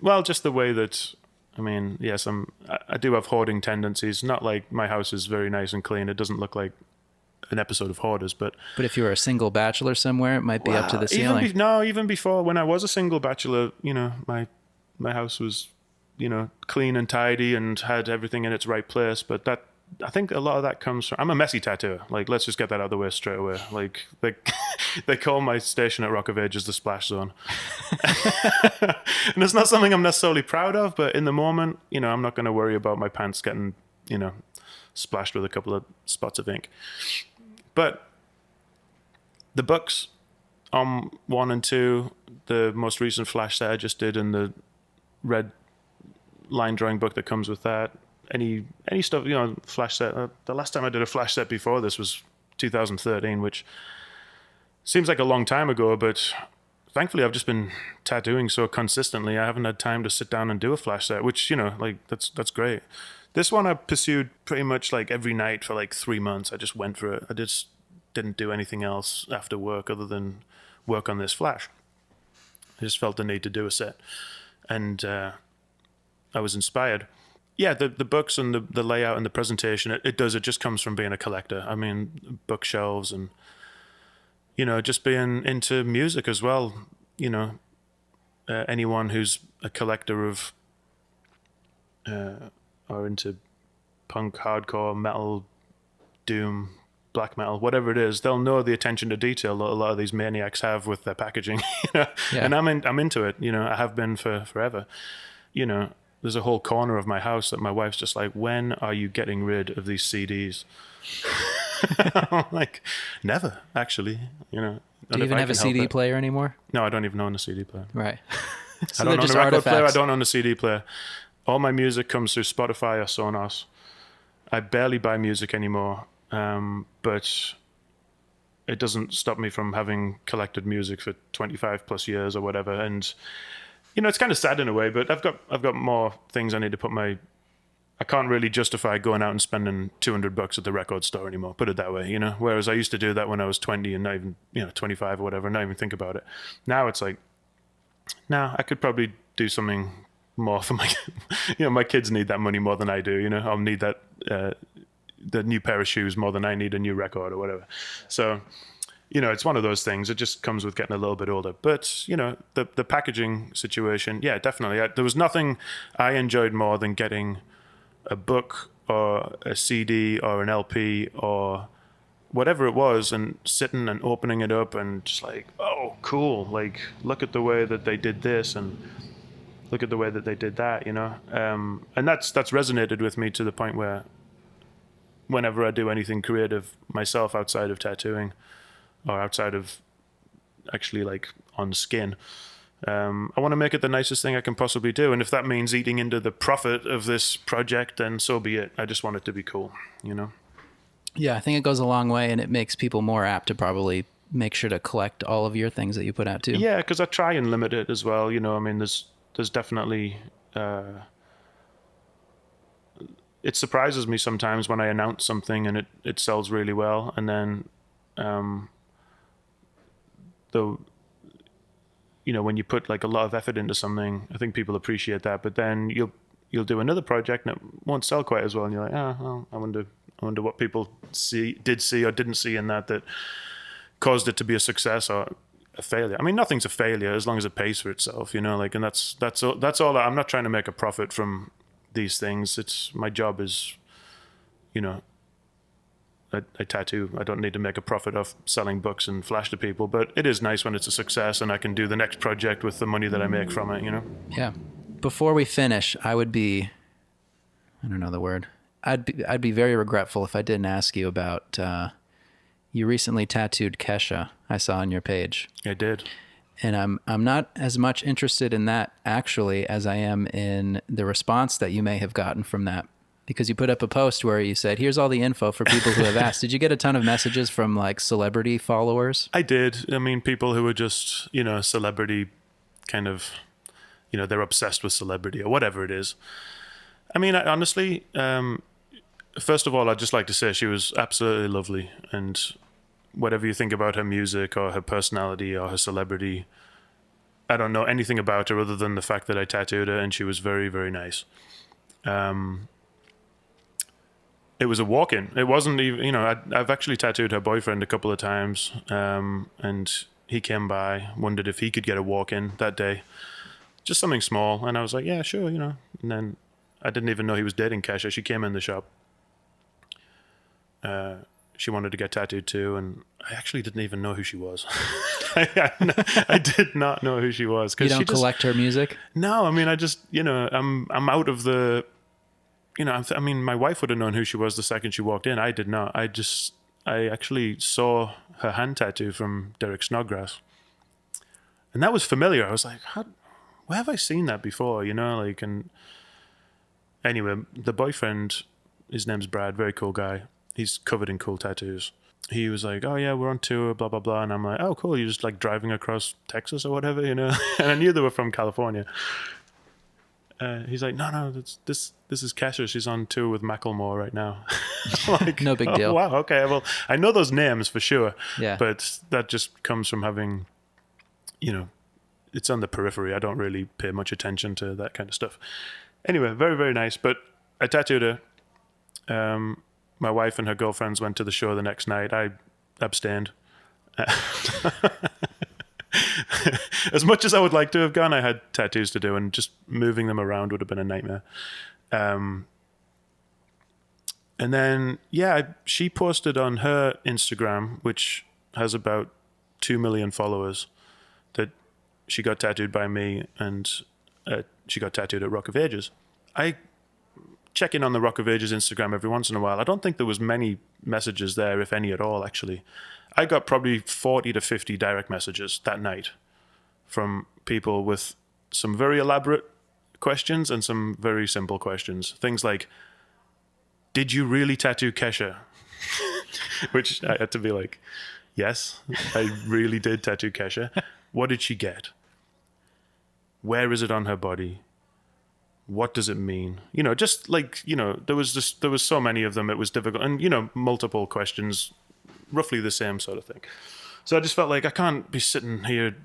But just the way that, I mean, yes, I do have hoarding tendencies. Not like my house is very nice and clean. It doesn't look like an episode of Hoarders, but if you were a single bachelor somewhere, it might be up to the ceiling. Even before, when I was a single bachelor, my house was, clean and tidy and had everything in its right place. But I think a lot of that comes from, I'm a messy tattooer. Like, let's just get that out of the way straight away. Like, they call my station at Rock of Ages the splash zone. And it's not something I'm necessarily proud of, but in the moment, I'm not going to worry about my pants getting, splashed with a couple of spots of ink. But the books on 1 and 2, the most recent flash set I just did, and the red line drawing book that comes with that. Any stuff, flash set. The last time I did a flash set before this was 2013, which seems like a long time ago, but thankfully I've just been tattooing so consistently. I haven't had time to sit down and do a flash set, which, that's great. This one I pursued pretty much like every night for like 3 months. I just went for it. I just didn't do anything else after work other than work on this flash. I just felt the need to do a set, and I was inspired. Yeah, the books and the layout and the presentation, it just comes from being a collector. I mean, bookshelves and, just being into music as well. Anyone who's a collector of or into punk, hardcore, metal, doom, black metal, whatever it is, they'll know the attention to detail that a lot of these maniacs have with their packaging. Yeah. And I'm into it. I have been for forever. There's a whole corner of my house that my wife's just like, when are you getting rid of these CDs? I'm like, never, actually. Do you even have a CD player anymore? No, I don't even own a CD player. Right. So I don't own a record player. I don't own a CD player. All my music comes through Spotify or Sonos. I barely buy music anymore, but it doesn't stop me from having collected music for 25 plus years or whatever. And it's kind of sad in a way, but I've got more things I need to put my. I can't really justify going out and spending $200 at the record store anymore. Put it that way, Whereas I used to do that when I was 20 and not even 25 or whatever, not even think about it. Now it's like, I could probably do something more for my. My kids need that money more than I do. I'll need that the new pair of shoes more than I need a new record or whatever. So. It's one of those things. It just comes with getting a little bit older. But, the packaging situation, yeah, definitely. There was nothing I enjoyed more than getting a book or a CD or an LP or whatever it was and sitting and opening it up and just like, oh, cool. Like, look at the way that they did this and look at the way that they did that, And that's resonated with me to the point where whenever I do anything creative myself outside of tattooing, or outside of actually like on skin, I want to make it the nicest thing I can possibly do. And if that means eating into the profit of this project, then so be it. I just want it to be cool, Yeah, I think it goes a long way, and it makes people more apt to probably make sure to collect all of your things that you put out too. Yeah, because I try and limit it as well. There's definitely... it surprises me sometimes when I announce something and it sells really well, and then... when you put like a lot of effort into something, I think people appreciate that. But then you'll do another project and it won't sell quite as well, and you're like, well, I wonder what people did see or didn't see in that caused it to be a success or a failure. I mean, nothing's a failure as long as it pays for itself, and that's all. I'm not trying to make a profit from these things. It's my job is, I tattoo. I don't need to make a profit off selling books and flash to people, but it is nice when it's a success and I can do the next project with the money that I make from it, Yeah. Before we finish, I would be, I don't know the word. I'd be very regretful if I didn't ask you about, you recently tattooed Kesha, I saw on your page. I did. And I'm not as much interested in that actually as I am in the response that you may have gotten from that. Because you put up a post where you said, here's all the info for people who have asked. Did you get a ton of messages from like celebrity followers? I did. I mean, people who are just, celebrity kind of, they're obsessed with celebrity or whatever it is. I mean, honestly, first of all, I'd just like to say she was absolutely lovely. And whatever you think about her music or her personality or her celebrity, I don't know anything about her other than the fact that I tattooed her and she was very, very nice. It was a walk-in. It wasn't even, I've actually tattooed her boyfriend a couple of times, and he came by, wondered if he could get a walk-in that day. Just something small. And I was like, yeah, sure, And then I didn't even know he was dating Kesha. She came in the shop. She wanted to get tattooed too, and I actually didn't even know who she was. I did not know who she was. You don't collect her music? No, I mean, I just, I'm out of the... my wife would have known who she was the second she walked in. I did not. I actually saw her hand tattoo from Derek Snodgrass. And that was familiar. I was like, where have I seen that before? You know, like, and anyway, the boyfriend, his name's Brad, very cool guy. He's covered in cool tattoos. He was like, oh yeah, we're on tour, blah, blah, blah. And I'm like, oh, cool. You're just like driving across Texas or whatever, you know? And I knew they were from California. He's like, no, this is Kesha. She's on tour with Macklemore right now. Like, No big deal. Wow, okay. Well, I know those names for sure. Yeah. But that just comes from having, you know, it's on the periphery. I don't really pay much attention to that kind of stuff. Anyway, very, very nice. But I tattooed her. My wife and her girlfriends went to the show the next night. I abstained. As much as I would like to have gone, I had tattoos to do, and just moving them around would have been a nightmare. And then, she posted on her Instagram, which has about 2 million followers, that she got tattooed by me, and she got tattooed at Rock of Ages. I check in on the Rock of Ages Instagram every once in a while. I don't think there was many messages there, if any at all, actually. I got probably 40 to 50 direct messages that night from people with some very elaborate questions and some very simple questions. Things like, did you really tattoo Kesha? Which I had to be like, yes, I really did tattoo Kesha. What did she get? Where is it on her body? What does it mean? You know, just like, you know, there was so many of them, it was difficult. And, you know, multiple questions, roughly the same sort of thing. So I just felt like I can't be sitting here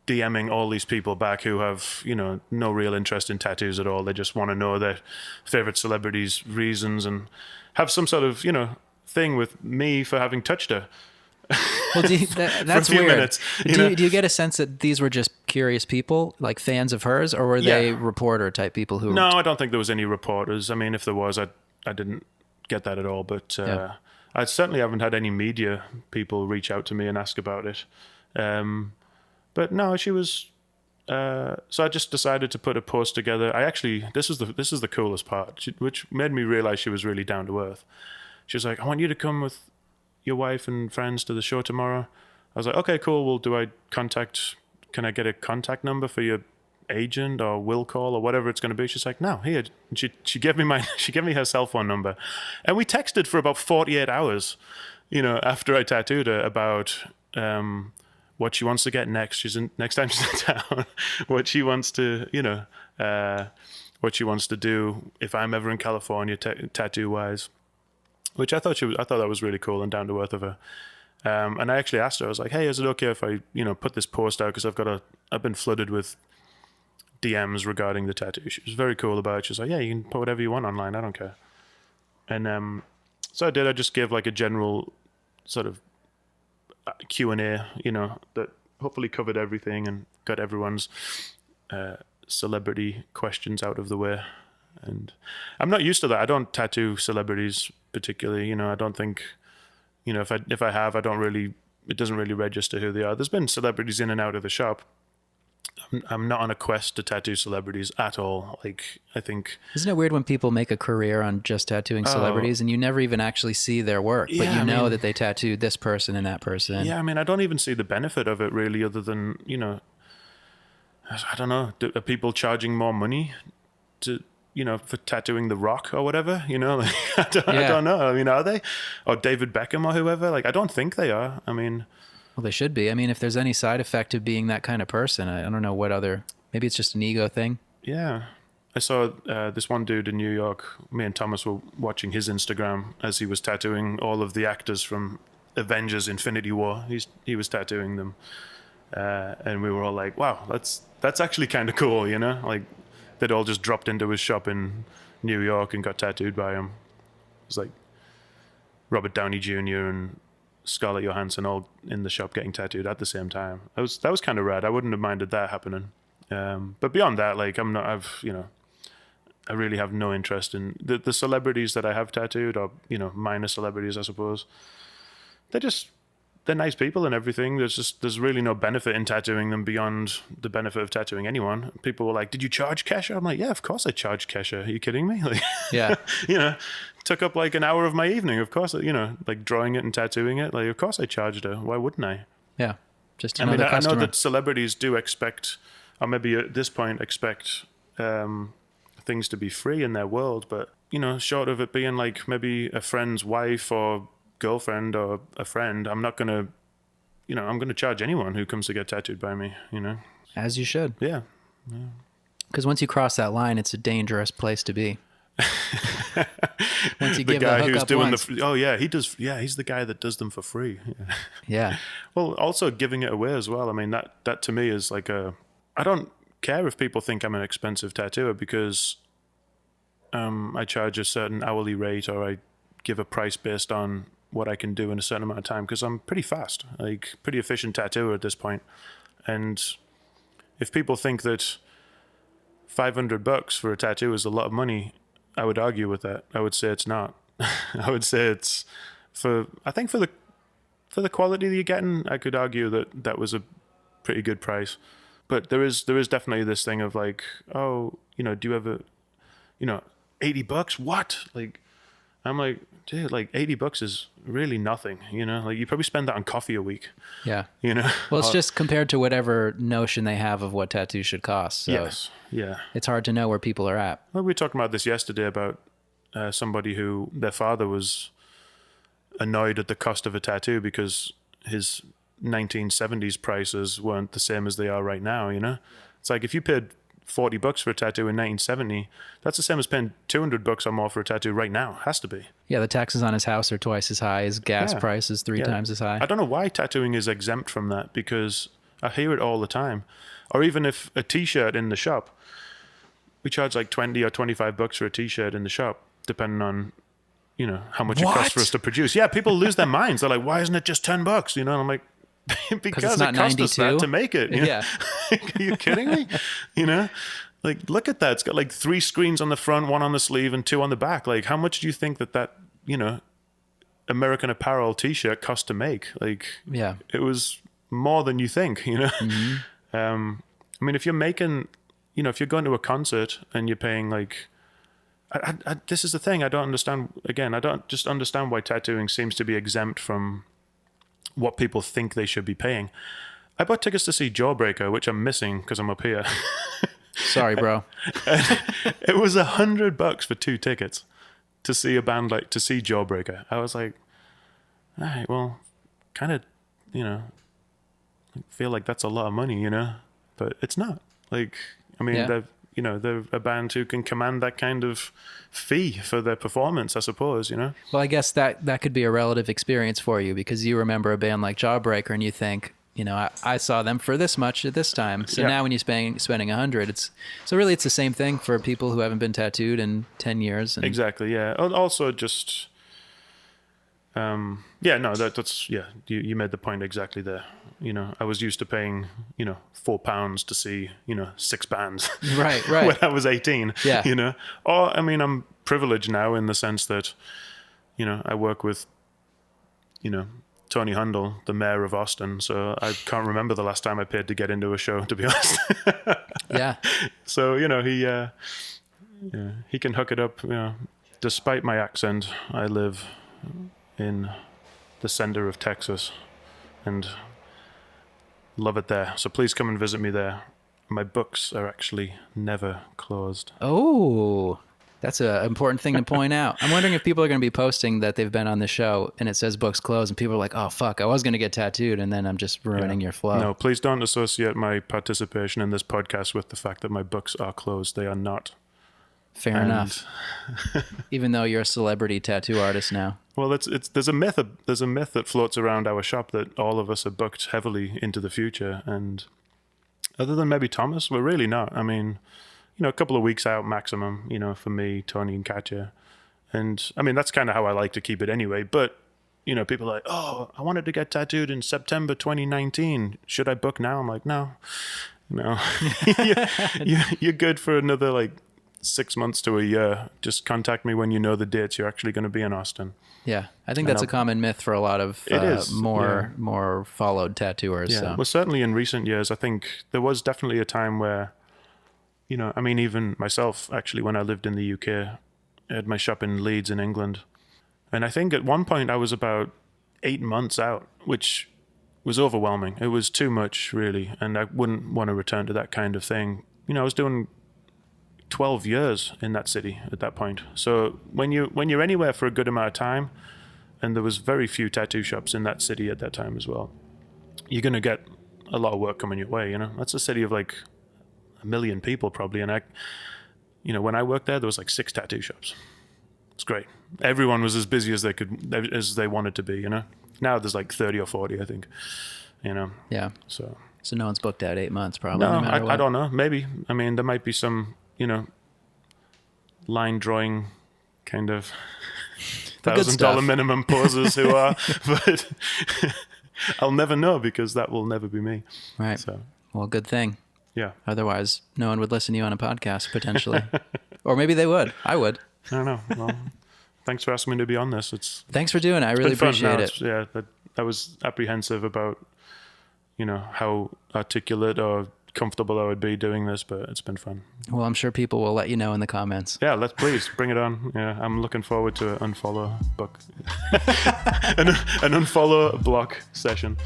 DMing all these people back who have, you know, no real interest in tattoos at all. They just want to know their favorite celebrities' reasons and have some sort of, you know, thing with me for having touched her. Well, that's for a few weird. minutes, Do you get a sense that these were just curious people, like fans of hers, or were they reporter type people who? No, I don't think there was any reporters. I mean, if there was, I didn't get that at all. But I certainly haven't had any media people reach out to me and ask about it. But no, she was. So I just decided to put a post together. This is the coolest part, which made me realize she was really down to earth. She was like, "I want you to come with your wife and friends to the show tomorrow." I was like, "Okay, cool. Well, can I get a contact number for your agent or will call or whatever it's going to be?" She's like, "No, here." And she gave me she gave me her cell phone number, and we texted for about 48 hours, you know, after I tattooed her, about what she wants to get next. Next time she's in town, what she wants to, you know, what she wants to do if I'm ever in California, tattoo wise. Which I thought that was really cool and down to earth of her. And I actually asked her, I was like, "Hey, is it okay if I, you know, put this post out, because I've been flooded with DMs regarding the tattoo." She was very cool about it. She was like, "Yeah, you can put whatever you want online. I don't care." And so I did. I just gave like a general sort of Q&A, you know, that hopefully covered everything and got everyone's celebrity questions out of the way. And I'm not used to that. I don't tattoo celebrities particularly. You know, I don't think, you know, if I have, it doesn't really register who they are. There's been celebrities in and out of the shop. I'm not on a quest to tattoo celebrities at all. Like, I think... Isn't it weird when people make a career on just tattooing celebrities and you never even actually see their work, but you know that they tattooed this person and that person? Yeah, I mean, I don't even see the benefit of it really, other than, you know, I don't know, are people charging more money to, you know, for tattooing The Rock or whatever, you know? Like, I don't know. I mean, are they? Or David Beckham or whoever? Like, I don't think they are. I mean... Well, they should be. I mean, if there's any side effect to being that kind of person, I don't know what other... Maybe it's just an ego thing. Yeah. I saw this one dude in New York. Me and Thomas were watching his Instagram as he was tattooing all of the actors from Avengers Infinity War. He was tattooing them. And we were all like, wow, that's actually kind of cool, you know? Like, they'd all just dropped into his shop in New York and got tattooed by him. It was like Robert Downey Jr. and Scarlett Johansson all in the shop getting tattooed at the same time. That was kind of rad. I wouldn't have minded that happening. But beyond that, like, I really have no interest in the celebrities that I have tattooed, or, you know, minor celebrities, I suppose. they're nice people and everything. There's really no benefit in tattooing them beyond the benefit of tattooing anyone. People were like, "Did you charge Kesha?" I'm like, "Yeah, of course I charged Kesha. Are you kidding me?" Like, Yeah. you know, took up like an hour of my evening. Of course, you know, like drawing it and tattooing it. Like, of course I charged her. Why wouldn't I? Yeah. Just I mean, another I know customer. that celebrities do expect, or maybe at this point expect, things to be free in their world, but you know, short of it being like maybe a friend's wife or girlfriend or a friend, I'm not gonna, you know, I'm gonna charge anyone who comes to get tattooed by me. You know, As you should. yeah. Because once you cross that line, it's a dangerous place to be. Once you The give guy the hook who's up doing once. he does. Yeah, he's the guy that does them for free. Yeah. Yeah. Well, also giving it away as well. I mean, that to me is like I don't care if people think I'm an expensive tattooer because I charge a certain hourly rate or I give a price based on what I can do in a certain amount of time because I'm pretty fast, like pretty efficient tattooer at this point. And if people think that $500 for a tattoo is a lot of money, I would argue with that. I would say it's not. I would say it's for the quality that you're getting, I could argue that that was a pretty good price. But there is definitely this thing of like, oh, you know, do you ever, you know, $80? What? Like, I'm like, dude, like $80 is really nothing, you know? Like you probably spend that on coffee a week. Yeah. You know? Well, it's just compared to whatever notion they have of what tattoos should cost. So Yes. Yeah. it's hard to know where people are at. Well, we were talking about this yesterday about somebody who their father was annoyed at the cost of a tattoo because his 1970s prices weren't the same as they are right now, you know? It's like if you paid $40 for a tattoo in 1970, that's the same as paying $200 or more for a tattoo right now. Has to be. Yeah, the taxes on his house are twice as high. His gas Yeah. price is three Yeah. times as high. I don't know why tattooing is exempt from that because I hear it all the time. Or even if a t-shirt in the shop, we charge like 20 or $25 for a t-shirt in the shop, depending on, you know, how much it costs for us to produce. Yeah, people lose their minds. They're like, why isn't it just $10? You know, and I'm like, because it's not it cost us that 92? to make it. You know? Yeah. Are you kidding me? You know, like look at that. It's got like 3 screens on the front, 1 on the sleeve, and 2 on the back. Like, how much do you think that you know, American Apparel T-shirt cost to make? Like, Yeah. it was more than you think. You know, Mm-hmm. I mean, if you're making, you know, if you're going to a concert and you're paying like. This is the thing I don't understand. Again, I don't just understand why tattooing seems to be exempt from what people think they should be paying. I bought tickets to see Jawbreaker, which I'm missing because I'm up here. Sorry, bro. It was $100 for 2 tickets to see a band to see Jawbreaker. I was like, all right, well, kind of, you know, feel like that's a lot of money, you know, but it's not. Like, I mean, Yeah. they're a band who can command that kind of fee for their performance, I suppose, you know? Well, I guess that could be a relative experience for you because you remember a band like Jawbreaker and you think, you know, I saw them for this much at this time. So Yeah. now when you're spending 100, it's the same thing for people who haven't been tattooed in 10 years. And Exactly, yeah. Also just, yeah, no, that's, yeah, you made the point exactly there. You know, I was used to paying, you know, £4 to see, you know, 6 bands. Right. When I was 18, Yeah. you know. Or, I mean, I'm privileged now in the sense that, you know, I work with, you know, Tony Hundle, the mayor of Austin. So I can't remember the last time I paid to get into a show, to be honest. Yeah. So, you know, he can hook it up, you know. Despite my accent, I live in the center of Texas and love it there. So please come and visit me there. My books are actually never closed. Oh, that's an important thing to point out. I'm wondering if people are going to be posting that they've been on the show and it says books closed and people are like, oh, fuck, I was going to get tattooed. And then I'm just ruining your flow. No, please don't associate my participation in this podcast with the fact that my books are closed. They are not. Fair enough. Even though you're a celebrity tattoo artist now. Well, there's a myth that floats around our shop that all of us are booked heavily into the future, and other than maybe Thomas, we're really not. I mean, you know, a couple of weeks out maximum, you know, for me, Tony, and Katya, and I mean that's kind of how I like to keep it anyway. But you know, people are like, oh, I wanted to get tattooed in September 2019. Should I book now? I'm like, no, you're good for another like 6 months to a year. Just contact me when you know the dates you're actually going to be in Austin. Yeah, I think that's a common myth for a lot of It is, more followed tattooers. Yeah, So. well, certainly in recent years, I think there was definitely a time where, I mean, even myself, actually, when I lived in the UK, I had my shop in Leeds in England. And I think at one point I was about 8 months out, which was overwhelming. It was too much, really, and I wouldn't want to return to that kind of thing. I was doing 12 years in that city at that point. So when you're anywhere for a good amount of time, and there was very few tattoo shops in that city at that time as well, you're going to get a lot of work coming your way. That's a city of like 1 million people probably, and when I worked there was like 6 tattoo shops. It's great. Everyone was as busy as they wanted to be. Now there's like 30 or 40, I think. Yeah. So no one's booked out 8 months, probably. no, No matter what. I don't know. Maybe. I mean, there might be some line drawing kind of $1,000 minimum poses who are, but I'll never know because that will never be me. Right. So, well, good thing. Yeah. Otherwise, no one would listen to you on a podcast, potentially. Or maybe they would. I would. I don't know. Well, thanks for asking me to be on this. Thanks for doing it. I really appreciate it. Yeah, I was apprehensive about, how articulate or comfortable I would be doing this, but it's been fun. Well, I'm sure people will let you know in the comments. Yeah, please bring it on. Yeah, I'm looking forward to an unfollow book, an unfollow block session.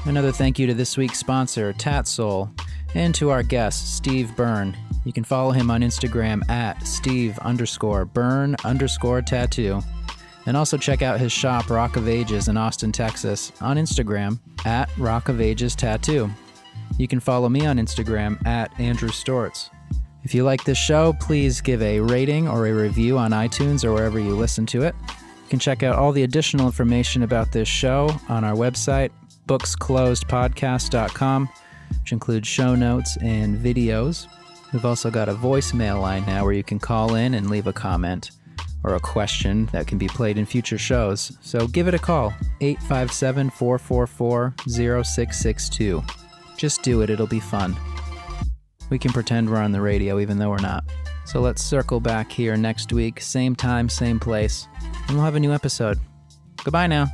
Another thank you to this week's sponsor, TatSoul, and to our guest, Steve Byrne. You can follow him on Instagram at Steve_Byrne_tattoo. And also check out his shop, Rock of Ages in Austin, Texas, on Instagram at Rock of Ages Tattoo. You can follow me on Instagram at Andrew Stortz. If you like this show, please give a rating or a review on iTunes or wherever you listen to it. You can check out all the additional information about this show on our website, booksclosedpodcast.com, which includes show notes and videos. We've also got a voicemail line now where you can call in and leave a comment or a question that can be played in future shows. So give it a call, 857-444-0662. Just do it, it'll be fun. We can pretend we're on the radio even though we're not. So let's circle back here next week, same time, same place, and we'll have a new episode. Goodbye now.